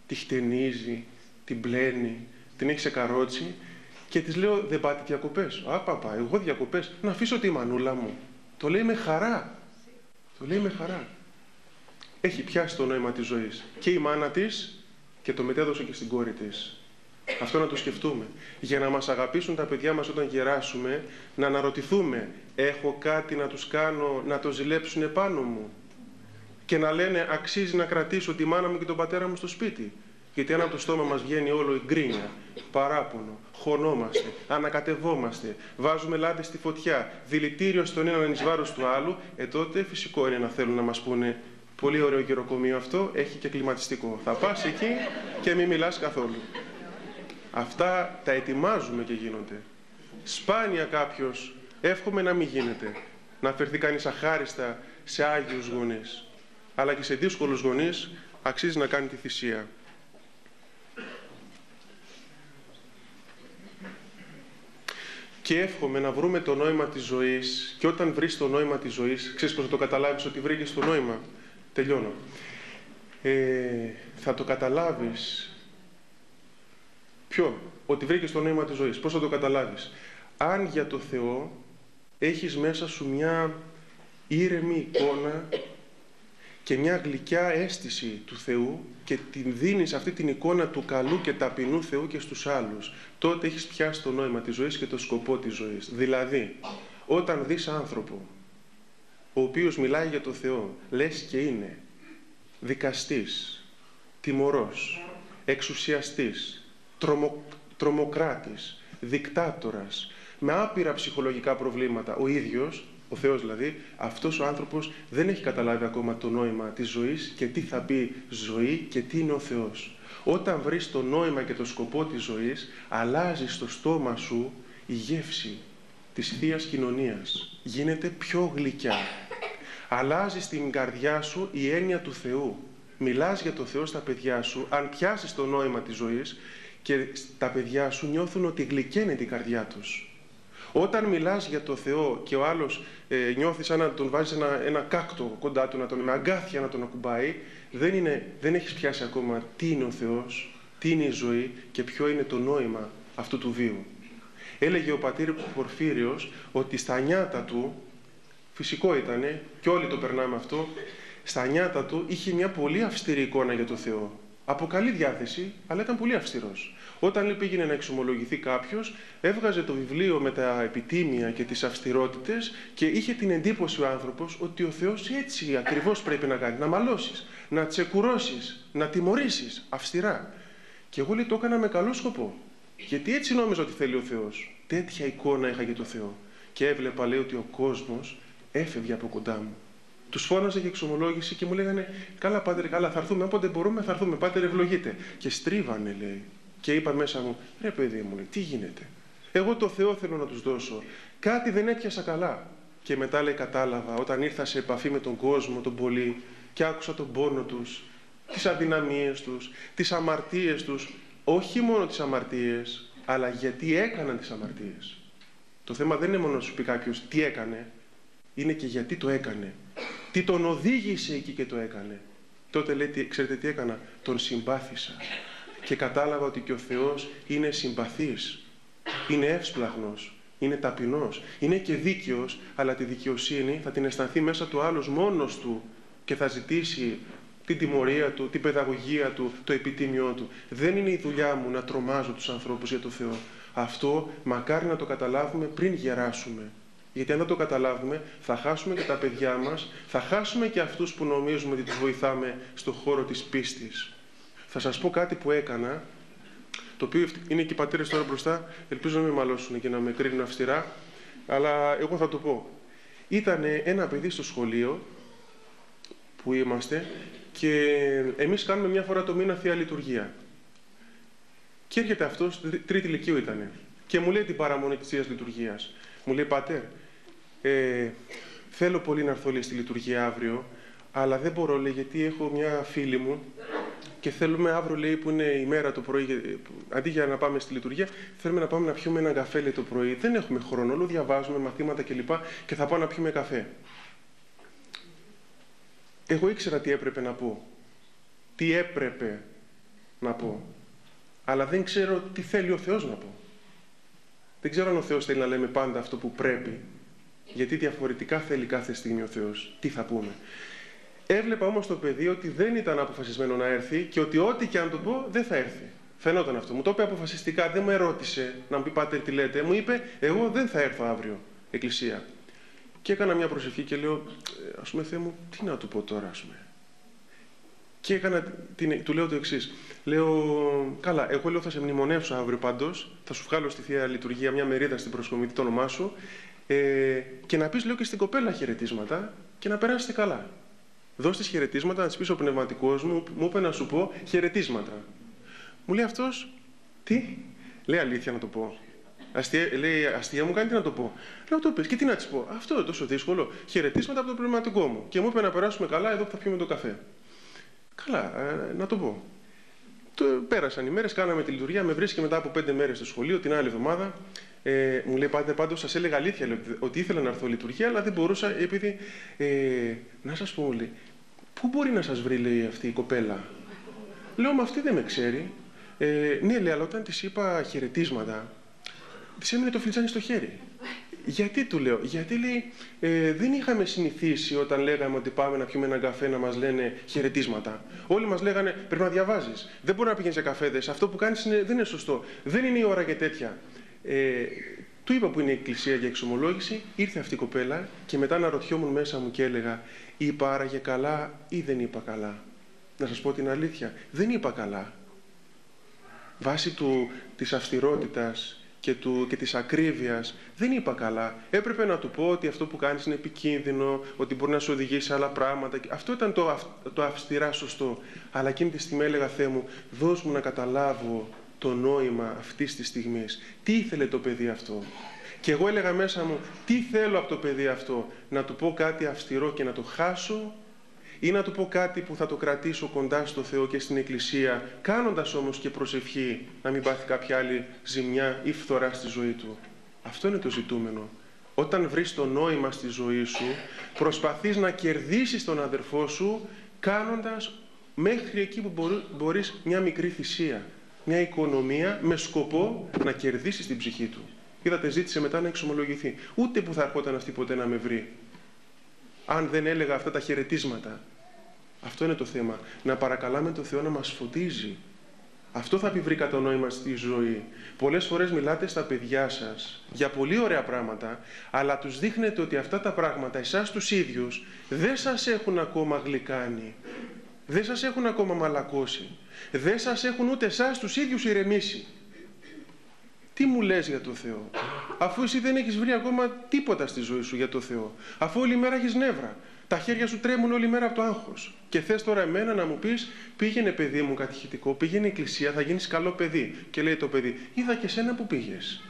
τη χτενίζει, την πλένει, την έχει σε καρότσι και της λέω, δεν πάτε διακοπές? Α, παπά, εγώ διακοπές? Να αφήσω τη μανούλα μου. Το λέει με χαρά. Το λέει με χαρά. Έχει πιάσει το νόημα της ζωής. Και η μάνα της και το μετέδωσε και στην κόρη της. Αυτό να το σκεφτούμε. Για να μας αγαπήσουν τα παιδιά μας όταν γεράσουμε, να αναρωτηθούμε, έχω κάτι να τους κάνω να το ζηλέψουν επάνω μου? Και να λένε, αξίζει να κρατήσω τη μάνα μου και τον πατέρα μου στο σπίτι. Γιατί αν από το στόμα μας βγαίνει όλο η γκρίνια, παράπονο, χωνόμαστε, ανακατευόμαστε, βάζουμε λάδι στη φωτιά, δηλητήριο στον έναν εις βάρος του άλλου, τότε φυσικό είναι να θέλουν να μας πούνε, πολύ ωραίο γεροκομείο αυτό, έχει και κλιματιστικό. Θα πας εκεί και μην μιλάς καθόλου. Αυτά τα ετοιμάζουμε και γίνονται. Σπάνια κάποιος, εύχομαι να μην γίνεται, να φερθεί κανείς αχάριστα σε άγιους γονείς. Αλλά και σε δύσκολους γονείς αξίζει να κάνει τη θυσία. Και εύχομαι να βρούμε το νόημα της ζωής και όταν βρεις το νόημα της ζωής, ξέρεις πώς θα το καταλάβεις ότι βρήκες το νόημα? Τελειώνω. Θα το καταλάβεις. Ποιο? Ότι βρήκες το νόημα της ζωής. Πώς θα το καταλάβεις? Αν για το Θεό έχεις μέσα σου μια ήρεμη εικόνα και μια γλυκιά αίσθηση του Θεού και την δίνεις αυτή την εικόνα του καλού και ταπεινού Θεού και στους άλλους, τότε έχεις πιάσει το νόημα της ζωής και το σκοπό της ζωής. Δηλαδή, όταν δεις άνθρωπο ο οποίος μιλάει για το Θεό, λες και είναι δικαστής, τιμωρός, εξουσιαστής, τρομοκράτης, δικτάτορας, με άπειρα ψυχολογικά προβλήματα, ο ίδιος, ο Θεός δηλαδή, αυτός ο άνθρωπος δεν έχει καταλάβει ακόμα το νόημα της ζωής και τι θα πει ζωή και τι είναι ο Θεός. Όταν βρεις το νόημα και το σκοπό της ζωής, αλλάζει στο στόμα σου η γεύση της Θείας Κοινωνίας. Γίνεται πιο γλυκιά. Αλλάζει στην καρδιά σου η έννοια του Θεού. Μιλάς για το Θεό στα παιδιά σου, αν πιάσεις το νόημα της ζωής και τα παιδιά σου νιώθουν ότι γλυκαίνεται η καρδιά τους. Όταν μιλάς για το Θεό και ο άλλος νιώθει σαν να τον βάζεις ένα κάκτο κοντά του, με αγκάθια να τον ακουμπάει, δεν έχεις πιάσει ακόμα τι είναι ο Θεός, τι είναι η ζωή και ποιο είναι το νόημα αυτού του βίου. Έλεγε ο πατήρ Πορφύριος ότι στα νιάτα του φυσικό ήτανε, και όλοι το περνάμε αυτό, στα νιάτα του είχε μια πολύ αυστηρή εικόνα για το Θεό. Από καλή διάθεση, αλλά ήταν πολύ αυστηρός. Όταν πήγαινε να εξομολογηθεί κάποιος, έβγαζε το βιβλίο με τα επιτίμια και τις αυστηρότητες και είχε την εντύπωση ο άνθρωπος ότι ο Θεός έτσι ακριβώς πρέπει να κάνει. Να μαλώσεις, να τσεκουρώσεις, να τιμωρήσεις αυστηρά. Και εγώ, λέει, το έκανα με καλό σκοπό. Γιατί έτσι νόμιζα ότι θέλει ο Θεός. Τέτοια εικόνα είχα για το Θεό. Και έβλεπα, λέει, ότι ο κόσμος έφευγε από κοντά μου. Τους φώναζε για εξομολόγηση και μου λέγανε: καλά, πάτερ, καλά, θα έρθουμε. Όποτε μπορούμε, θα έρθουμε. Πάτερ, ευλογείτε. Και στρίβανε, λέει. Και είπα μέσα μου: ρε παιδί μου, λέει, τι γίνεται. Εγώ το Θεό θέλω να τους δώσω. Κάτι δεν έπιασα καλά. Και μετά, λέει, κατάλαβα όταν ήρθα σε επαφή με τον κόσμο, τον πολύ, και άκουσα τον πόνο τους, τις αδυναμίες τους, τις αμαρτίες τους. Όχι μόνο τις αμαρτίες, αλλά γιατί έκαναν τις αμαρτίες. Το θέμα δεν είναι μόνο να σου πει κάποιος τι έκανε, είναι και γιατί το έκανε. Τι τον οδήγησε εκεί και το έκανε. Τότε, λέει, ξέρετε τι έκανα? Τον συμπάθησα. Και κατάλαβα ότι και ο Θεός είναι συμπαθής, είναι εύσπλαχνος, είναι ταπεινός, είναι και δίκαιος, αλλά τη δικαιοσύνη θα την αισθανθεί μέσα του άλλος μόνος του και θα ζητήσει την τιμωρία του, την παιδαγωγία του, το επιτίμιό του. Δεν είναι η δουλειά μου να τρομάζω τους ανθρώπους για το Θεό. Αυτό μακάρι να το καταλάβουμε πριν γεράσουμε. Γιατί αν δεν το καταλάβουμε, θα χάσουμε και τα παιδιά μας, θα χάσουμε και αυτούς που νομίζουμε ότι τους βοηθάμε στον χώρο της πίστης. Θα σας πω κάτι που έκανα, το οποίο είναι και οι πατέρες τώρα μπροστά, ελπίζω να με μαλώσουν και να με κρίνουν αυστηρά, αλλά εγώ θα το πω. Ήταν ένα παιδί στο σχολείο που είμαστε και εμείς κάνουμε μια φορά το μήνα Θεία Λειτουργία. Και έρχεται αυτός, τρίτη λυκείου ήτανε, και μου λέει την παραμονή της Θείας Λειτουργίας. Μου λέει: πατέρ, θέλω πολύ να έρθω, λέει, στη λειτουργία αύριο, αλλά δεν μπορώ, λέει, γιατί έχω μια φίλη μου και θέλουμε αύριο, λέει, που είναι η μέρα το πρωί, αντί για να πάμε στη λειτουργία, θέλουμε να πάμε να πιούμε ένα καφέ, λέει, το πρωί. Δεν έχουμε χρόνο, όλο διαβάζουμε μαθήματα κλπ. Και θα πάω να πιούμε καφέ. Εγώ ήξερα τι έπρεπε να πω. Τι έπρεπε να πω. Αλλά δεν ξέρω τι θέλει ο Θεός να πω. Δεν ξέρω αν ο Θεός θέλει να λέμε πάντα αυτό που πρέπει. Γιατί διαφορετικά θέλει κάθε στιγμή ο Θεός. Τι θα πούμε. Έβλεπα όμως το παιδί ότι δεν ήταν αποφασισμένο να έρθει και ότι ό,τι και αν το πω δεν θα έρθει. Φαινόταν αυτό. Μου το είπε αποφασιστικά, δεν με ερώτησε να μου πει: πάτερ, τι λέτε. Μου είπε: εγώ δεν θα έρθω αύριο εκκλησία. Και έκανα μια προσευχή και λέω: ας πούμε, Θεέ μου, τι να του πω τώρα, ας πούμε. Και του λέω το εξής. Λέω: καλά, εγώ, λέω, θα σε μνημονεύσω αύριο πάντως, θα σου βγάλω στη Θεία Λειτουργία μια μερίδα στην προσκομιδή, το όνομά σου, και να πεις, λέω, και στην κοπέλα χαιρετίσματα και να περάσετε καλά. Δώσ' της χαιρετίσματα, να της πεις ο πνευματικός μου είπε να σου πω χαιρετίσματα. Μου λέει αυτός: τι? Λέει: αλήθεια να το πω. Λέει: αστεία μου κάνει, τι να το πω. Λέω: το πες, και τι να της πω. Αυτό είναι τόσο δύσκολο. Χαιρετίσματα από το πνευματικό μου. Και μου είπε να περάσουμε καλά εδώ που θα πιούμε το καφέ. Καλά, να το πω. Πέρασαν οι μέρες, κάναμε τη λειτουργία, με βρίσκει μετά από 5 μέρες στο σχολείο, την άλλη εβδομάδα. Μου λέει: πάτε, πάντως σας έλεγα αλήθεια, λέει, ότι ήθελα να έρθω λειτουργία, αλλά δεν μπορούσα, επειδή. Να σας πω, λέει, πού μπορεί να σας βρει, λέει, αυτή η κοπέλα. Λέω: μα αυτή δεν με ξέρει. Ναι, λέει, αλλά όταν της είπα χαιρετίσματα, της έμεινε το φλιτζάνι στο χέρι. Γιατί, του λέω? Γιατί, λέει, δεν είχαμε συνηθίσει όταν λέγαμε ότι πάμε να πιούμε έναν καφέ να μας λένε χαιρετίσματα. Όλοι μας λέγανε: πρέπει να διαβάζεις. Δεν μπορεί να πηγαίνεις σε καφέδες. Αυτό που κάνεις δεν είναι σωστό. Δεν είναι η ώρα για τέτοια. Του είπα που είναι η εκκλησία για εξομολόγηση. Ήρθε αυτή η κοπέλα και μετά αναρωτιόμουν μέσα μου και έλεγα: είπα άραγε καλά ή δεν είπα καλά? Να σας πω την αλήθεια, δεν είπα καλά. Βάσει της αυστηρότητας και της ακρίβειας, δεν είπα καλά. Έπρεπε να του πω ότι αυτό που κάνεις είναι επικίνδυνο, ότι μπορεί να σου οδηγήσει σε άλλα πράγματα. Αυτό ήταν το αυστηρά σωστό. Αλλά εκείνη τη στιγμή έλεγα: Θεέ μου, δώσ' μου να καταλάβω το νόημα αυτής της στιγμής. Τι ήθελε το παιδί αυτό? Και εγώ έλεγα μέσα μου: τι θέλω από το παιδί αυτό? Να του πω κάτι αυστηρό και να το χάσω, ή να του πω κάτι που θα το κρατήσω κοντά στο Θεό και στην Εκκλησία, κάνοντας όμως και προσευχή να μην πάθει κάποια άλλη ζημιά ή φθορά στη ζωή του. Αυτό είναι το ζητούμενο. Όταν βρεις το νόημα στη ζωή σου, προσπαθείς να κερδίσεις τον αδερφό σου, κάνοντας μέχρι εκεί που μπορείς μια μικρή θυσία, μια οικονομία με σκοπό να κερδίσεις την ψυχή του. Είδατε, ζήτησε μετά να εξομολογηθεί. Ούτε που θα ερχόταν αυτή ποτέ να με βρει. αν δεν έλεγα αυτά τα χαιρετίσματα. Αυτό είναι το θέμα. Να παρακαλάμε τον Θεό να μας φωτίζει. Αυτό θα βρήκα το νόημα στη ζωή. Πολλές φορές μιλάτε στα παιδιά σας για πολύ ωραία πράγματα, αλλά τους δείχνετε ότι αυτά τα πράγματα εσάς τους ίδιους δεν σας έχουν ακόμα γλυκάνει. Δεν σας έχουν ακόμα μαλακώσει. Δεν σας έχουν ούτε εσάς τους ίδιους ηρεμήσει. Τι μου λες για το Θεό, αφού εσύ δεν έχεις βρει ακόμα τίποτα στη ζωή σου για το Θεό, αφού όλη μέρα έχεις νεύρα, τα χέρια σου τρέμουν όλη μέρα από το άγχος και θες τώρα εμένα να μου πεις πήγαινε παιδί μου κατηχητικό, πήγαινε εκκλησία, θα γίνεις καλό παιδί. Και λέει το παιδί, είδα και σένα που πήγες.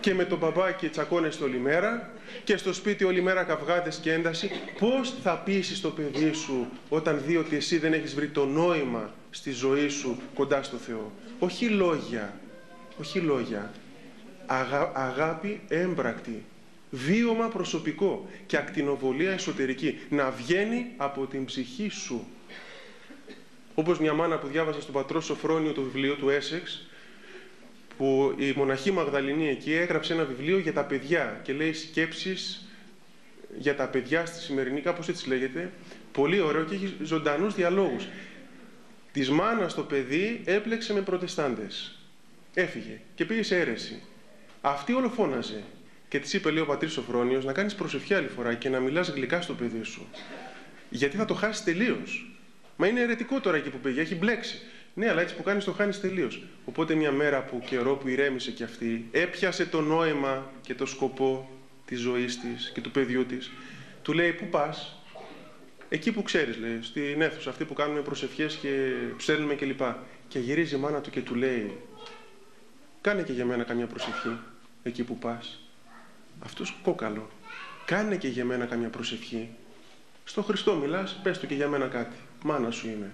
Και με τον μπαμπάκι τσακώνεσαι όλη μέρα και στο σπίτι όλη μέρα καυγάδες και ένταση. Πώς θα πείσεις το παιδί σου όταν δει ότι εσύ δεν έχεις βρει το νόημα στη ζωή σου κοντά στο Θεό? Όχι λόγια, όχι λόγια. Αγάπη έμπρακτη, βίωμα προσωπικό και ακτινοβολία εσωτερική. Να βγαίνει από την ψυχή σου. Όπως μια μάνα που διάβασε στον πατρό Σοφρόνιο το βιβλίο του Έσεξ, που η μοναχή Μαγδαληνή εκεί έγραψε ένα βιβλίο για τα παιδιά και λέει σκέψεις για τα παιδιά στη σημερινή, κάπως έτσι λέγεται, πολύ ωραίο και έχει ζωντανούς διαλόγους. Της μάνας το παιδί έπλεξε με προτεστάντες. Έφυγε και πήγε σε αίρεση. Αυτή όλο φώναζε και της είπε, λέει ο πατήρ Σοφρόνιος, να κάνεις προσευχή άλλη φορά και να μιλάς γλυκά στο παιδί σου. Γιατί θα το χάσεις τελείως. Μα είναι αιρετικό τώρα εκεί που πήγε, έχει μπλέξει. Ναι, αλλά έτσι που κάνεις το χάνεις τελείως. Οπότε μια μέρα που καιρό που ηρέμησε κι αυτή, έπιασε το νόημα και το σκοπό της ζωής της και του παιδιού της. Του λέει, πού πας? Εκεί που ξέρεις, λέει, στην αίθουσα αυτή που κάνουμε προσευχές και ψέλνουμε κλπ. Και γυρίζει η μάνα του και του λέει, κάνε και για μένα καμιά προσευχή, εκεί που πας. Αυτός κόκαλο, κάνε και για μένα καμιά προσευχή. Στο Χριστό μιλάς, πες του και για μένα κάτι. Μάνα σου είμαι.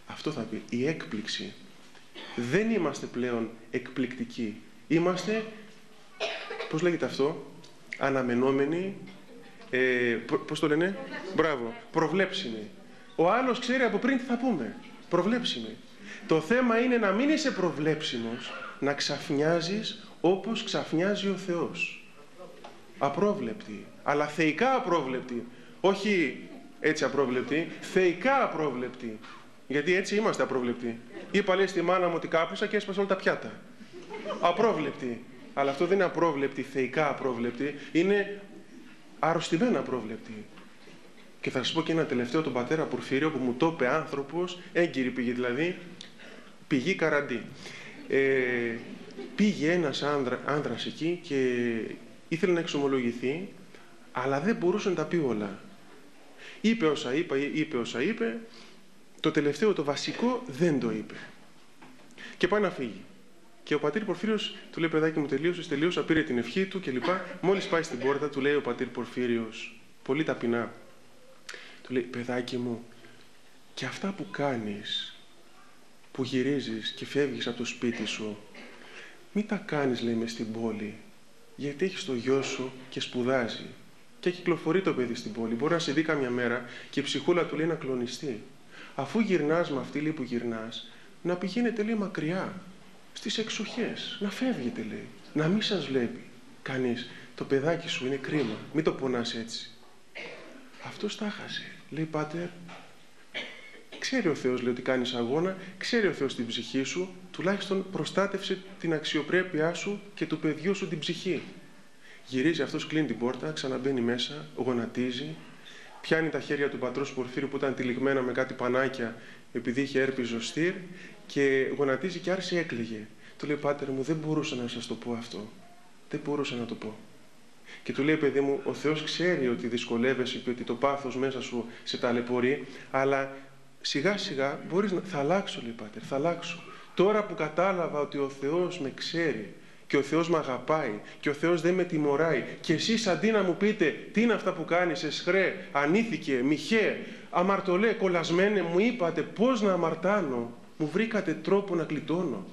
Αυτό θα πει, η έκπληξη. Δεν είμαστε πλέον εκπληκτικοί. Είμαστε, πώς λέγεται αυτό, αναμενόμενοι, πώς το λένε, μπράβο, προβλέψιμοι. Ο άλλος ξέρει από πριν τι θα πούμε. Προβλέψιμοι. Το θέμα είναι να μην είσαι προβλέψιμος, να ξαφνιάζεις όπως ξαφνιάζει ο Θεός. Απρόβλεπτη, αλλά θεϊκά απρόβλεπτη. Όχι έτσι απρόβλεπτη, θεϊκά απρόβλεπτη. Γιατί έτσι είμαστε απρόβλεπτοι. Είπα, λέει, στη μάνα μου ότι κάπνισα και έσπασε όλα τα πιάτα. Απρόβλεπτη. Αλλά αυτό δεν είναι απρόβλεπτη, θεϊκά απρόβλεπτη. Είναι αρρωστημένα απρόβλεπτη. Και θα σας πω και ένα τελευταίο, τον πατέρα Πορφύριο, που μου το είπε άνθρωπος, έγκυρη πηγή δηλαδή, πηγή Καραντή. Πήγε ένας άνδρας εκεί και ήθελε να εξομολογηθεί, αλλά δεν μπορούσε να τα πει όλα. Είπε όσα είπε, το τελευταίο, το βασικό, δεν το είπε. Και πάει να φύγει. Και ο πατήρ Πορφύριος του λέει, παιδάκι μου, τελείωσε, πήρε την ευχή του κλπ. Μόλις πάει στην πόρτα, του λέει ο πατήρ Πορφύριος, πολύ ταπεινά, του λέει, παιδάκι μου, και αυτά που κάνεις, που γυρίζεις και φεύγεις από το σπίτι σου, μην τα κάνεις, λέει, μες στην πόλη, γιατί έχεις το γιο σου και σπουδάζει. Και κυκλοφορεί το παιδί στην πόλη. Μπορεί να σε δει κάμια μέρα και η ψυχούλα του λέει να κλονιστεί. Αφού γυρνάς με αυτή, λέει, που γυρνάς, να πηγαίνετε, λέει, μακριά, στις εξοχές, να φεύγετε, λέει, να μην σας βλέπει κανείς. Το παιδάκι σου είναι κρίμα, μην το πονάς έτσι. Αυτός τα χάσε. Λέει, πάτερ, ξέρει ο Θεός, λέει, ότι κάνεις αγώνα, ξέρει ο Θεός την ψυχή σου, τουλάχιστον προστάτευσε την αξιοπρέπειά σου και του παιδιού σου την ψυχή. Γυρίζει αυτός, κλείνει την πόρτα, ξαναμπαίνει μέσα, γονατίζει, πιάνει τα χέρια του πατρός Πορφύριου που ήταν τυλιγμένα με κάτι πανάκια επειδή είχε έρπη ζωστήρ και γονατίζει και άρχισε έκλαιγε. Του λέει, πάτερ μου, δεν μπορούσα να σας το πω αυτό. Δεν μπορούσα να το πω. Και του λέει, παιδί μου, ο Θεός ξέρει ότι δυσκολεύεσαι και ότι το πάθος μέσα σου σε ταλαιπωρεί, αλλά σιγά σιγά θα αλλάξω, λέει, πάτερ, θα αλλάξω. Τώρα που κατάλαβα ότι ο Θεός με ξέρει και ο Θεός με αγαπάει και ο Θεός δεν με τιμωράει και εσείς αντί να μου πείτε τι είναι αυτά που κάνεις, εσχρέ, ανήθικε, μιχέ, αμαρτωλέ, κολλασμένε, μου είπατε πώς να αμαρτάνω, μου βρήκατε τρόπο να κλειτώνω.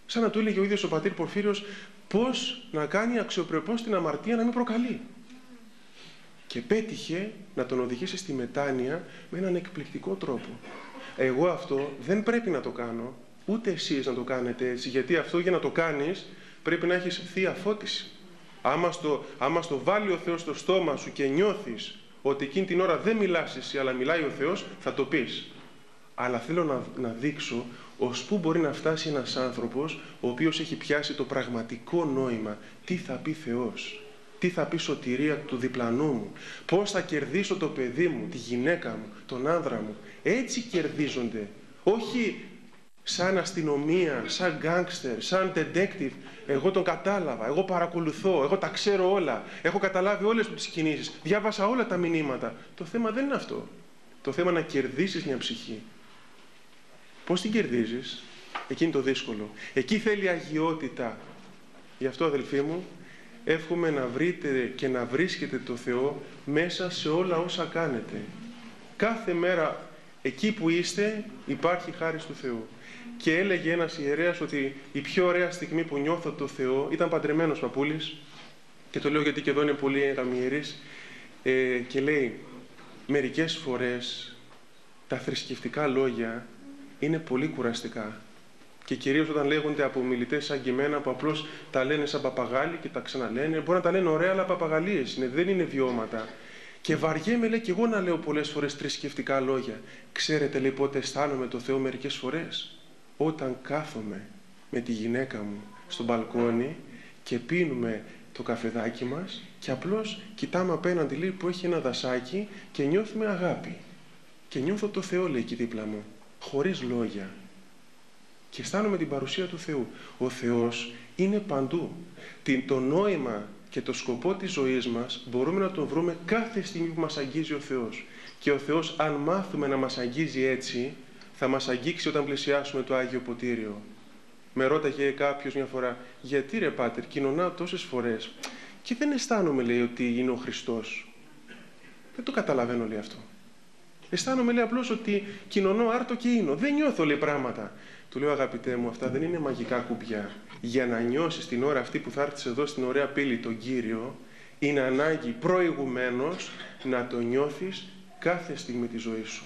Σαν να του έλεγε ο ίδιος ο πατήρ Πορφύριος πώς να κάνει αξιοπρεπώς την αμαρτία να μην προκαλεί. Και πέτυχε να τον οδηγήσει στη μετάνοια με έναν εκπληκτικό τρόπο. Εγώ αυτό δεν πρέπει να το κάνω, ούτε εσείς να το κάνετε έτσι, γιατί αυτό για να το κάνεις πρέπει να έχεις θεία φώτιση. Άμα στο βάλει ο Θεός στο στόμα σου και νιώθεις ότι εκείνη την ώρα δεν μιλάς εσύ, αλλά μιλάει ο Θεός, θα το πεις. Αλλά θέλω να δείξω ως πού μπορεί να φτάσει ένας άνθρωπος ο οποίος έχει πιάσει το πραγματικό νόημα. Τι θα πει Θεός, τι θα πει σωτηρία του διπλανού μου, πώς θα κερδίσω το παιδί μου, τη γυναίκα μου, τον άνδρα μου. Έτσι κερδίζονται, όχι σαν αστυνομία, σαν γκάνγκστερ, σαν detective. Εγώ τον κατάλαβα, εγώ παρακολουθώ, εγώ τα ξέρω όλα, έχω καταλάβει όλες τις κινήσεις, διάβασα όλα τα μηνύματα. Το θέμα δεν είναι αυτό. Το θέμα είναι να κερδίσεις μια ψυχή. Πώς την κερδίζεις? Εκεί είναι το δύσκολο. Εκεί θέλει αγιότητα. Γι' αυτό, αδελφοί μου, εύχομαι να βρείτε και να βρίσκετε το Θεό μέσα σε όλα όσα κάνετε. Κάθε μέρα εκεί που είστε υπάρχει χάρις του Θεού. Και έλεγε ένας ιερέας ότι η πιο ωραία στιγμή που νιώθω το Θεό, ήταν παντρεμένος παππούλης, και το λέω γιατί και εδώ είναι πολύ γαμιερής, και λέει, μερικές φορές τα θρησκευτικά λόγια είναι πολύ κουραστικά. Και κυρίως όταν λέγονται από ομιλητές σαν και εμένα που απλώς τα λένε σαν παπαγάλοι και τα ξαναλένε. Μπορεί να τα λένε ωραία, αλλά παπαγαλίες είναι, δεν είναι βιώματα. Και βαριέμαι, λέει, και εγώ να λέω πολλές φορές θρησκευτικά λόγια. Ξέρετε, λέει, πότε αισθάνομαι το Θεό μερικές φορές? Όταν κάθομαι με τη γυναίκα μου στο μπαλκόνι και πίνουμε το καφεδάκι μας και απλώς κοιτάμε απέναντι, λέει, που έχει ένα δασάκι και νιώθουμε αγάπη. Και νιώθω το Θεό, λέει, εκεί δίπλα μου, χωρίς λόγια. Και αισθάνομαι την παρουσία του Θεού. Ο Θεός είναι παντού. Το νόημα και το σκοπό της ζωής μας μπορούμε να τον βρούμε κάθε στιγμή που μας αγγίζει ο Θεός. Και ο Θεός, αν μάθουμε να μας αγγίζει έτσι, θα μας αγγίξει όταν πλησιάσουμε το Άγιο Ποτήριο. Με ρώταγε κάποιος μια φορά, γιατί ρε πάτερ, κοινωνάω τόσες φορές και δεν αισθάνομαι, λέει, ότι είναι ο Χριστός. Δεν το καταλαβαίνω, λέει, αυτό. Αισθάνομαι, λέει, απλώς ότι κοινωνώ άρτο και ίνο. Δεν νιώθω, λέει, πράγματα. Του λέω, αγαπητέ μου, αυτά δεν είναι μαγικά κουμπιά. Για να νιώσεις την ώρα αυτή που θα έρθεις εδώ στην ωραία πύλη τον Κύριο, είναι ανάγκη προηγουμένως να το νιώθεις κάθε στιγμή της ζωής σου.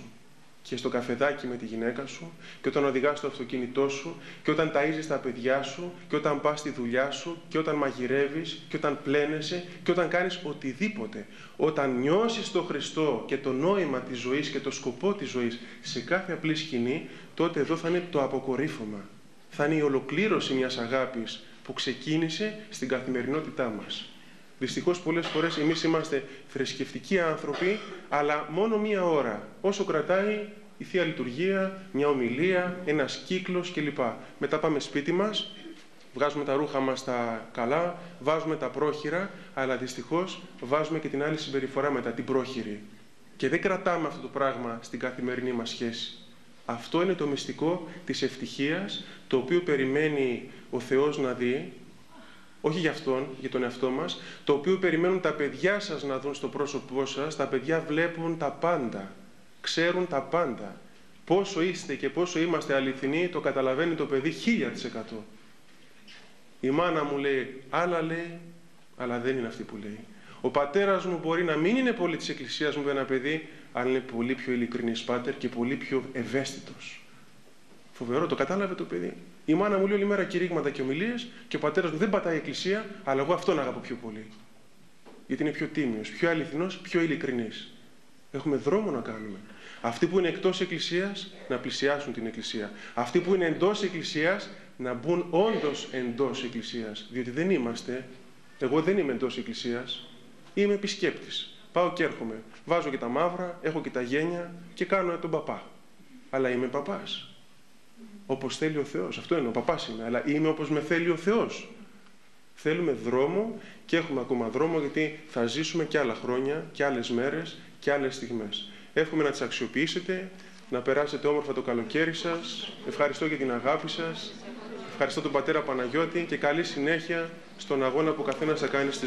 Και στο καφεδάκι με τη γυναίκα σου, και όταν οδηγάς το αυτοκίνητό σου, και όταν ταΐζεις τα παιδιά σου, και όταν πας στη δουλειά σου, και όταν μαγειρεύεις, και όταν πλένεσαι, και όταν κάνεις οτιδήποτε. Όταν νιώσεις το Χριστό και το νόημα της ζωής και το σκοπό της ζωής σε κάθε απλή σκηνή, τότε εδώ θα είναι το αποκορύφωμα. Θα είναι η ολοκλήρωση μιας αγάπης που ξεκίνησε στην καθημερινότητά μας. Δυστυχώς πολλές φορές εμείς είμαστε θρησκευτικοί άνθρωποι, αλλά μόνο μία ώρα, όσο κρατάει η Θεία Λειτουργία, μια ομιλία, ένας κύκλος κλπ. Μετά πάμε σπίτι μας, βγάζουμε τα ρούχα μας τα καλά, βάζουμε τα πρόχειρα, αλλά δυστυχώς βάζουμε και την άλλη συμπεριφορά μετά, την πρόχειρη. Και δεν κρατάμε αυτό το πράγμα στην καθημερινή μας σχέση. Αυτό είναι το μυστικό της ευτυχίας, το οποίο περιμένει ο Θεός να δει, όχι για Αυτόν, για τον εαυτό μας, το οποίο περιμένουν τα παιδιά σας να δουν στο πρόσωπό σας. Τα παιδιά βλέπουν τα πάντα, ξέρουν τα πάντα. Πόσο είστε και πόσο είμαστε αληθινοί, το καταλαβαίνει το παιδί 1000%. Η μάνα μου λέει, άλλα λέει, αλλά δεν είναι αυτή που λέει. Ο πατέρας μου μπορεί να μην είναι πολύ της εκκλησίας μου με ένα παιδί, αλλά είναι πολύ πιο ειλικρινής πάτερ και πολύ πιο ευαίσθητος. Φοβερό, το κατάλαβε το παιδί. Η μάνα μου λέει όλη μέρα κηρύγματα και ομιλίες και ο πατέρας μου δεν πατάει εκκλησία, αλλά εγώ αυτόν αγαπώ πιο πολύ. Γιατί είναι πιο τίμιος, πιο αληθινός, πιο ειλικρινής. Έχουμε δρόμο να κάνουμε. Αυτοί που είναι εκτός εκκλησίας να πλησιάσουν την εκκλησία. Αυτοί που είναι εντός εκκλησίας να μπουν όντως εντός εκκλησίας. Διότι δεν είμαστε, εγώ δεν είμαι εντός εκκλησίας, είμαι επισκέπτης. Πάω και έρχομαι. Βάζω και τα μαύρα, έχω και τα γένια και κάνω τον παπά. Αλλά είμαι παπάς. Όπως θέλει ο Θεός. Αυτό είναι, ο παπάς είμαι, αλλά είμαι όπως με θέλει ο Θεός. Θέλουμε δρόμο και έχουμε ακόμα δρόμο, γιατί θα ζήσουμε και άλλα χρόνια και άλλες μέρες και άλλες στιγμές. Εύχομαι να τις αξιοποιήσετε, να περάσετε όμορφα το καλοκαίρι σας. Ευχαριστώ για την αγάπη σας. Ευχαριστώ τον πατέρα Παναγιώτη και καλή συνέχεια στον αγώνα που ο καθένας θα κάνει στη ζωή.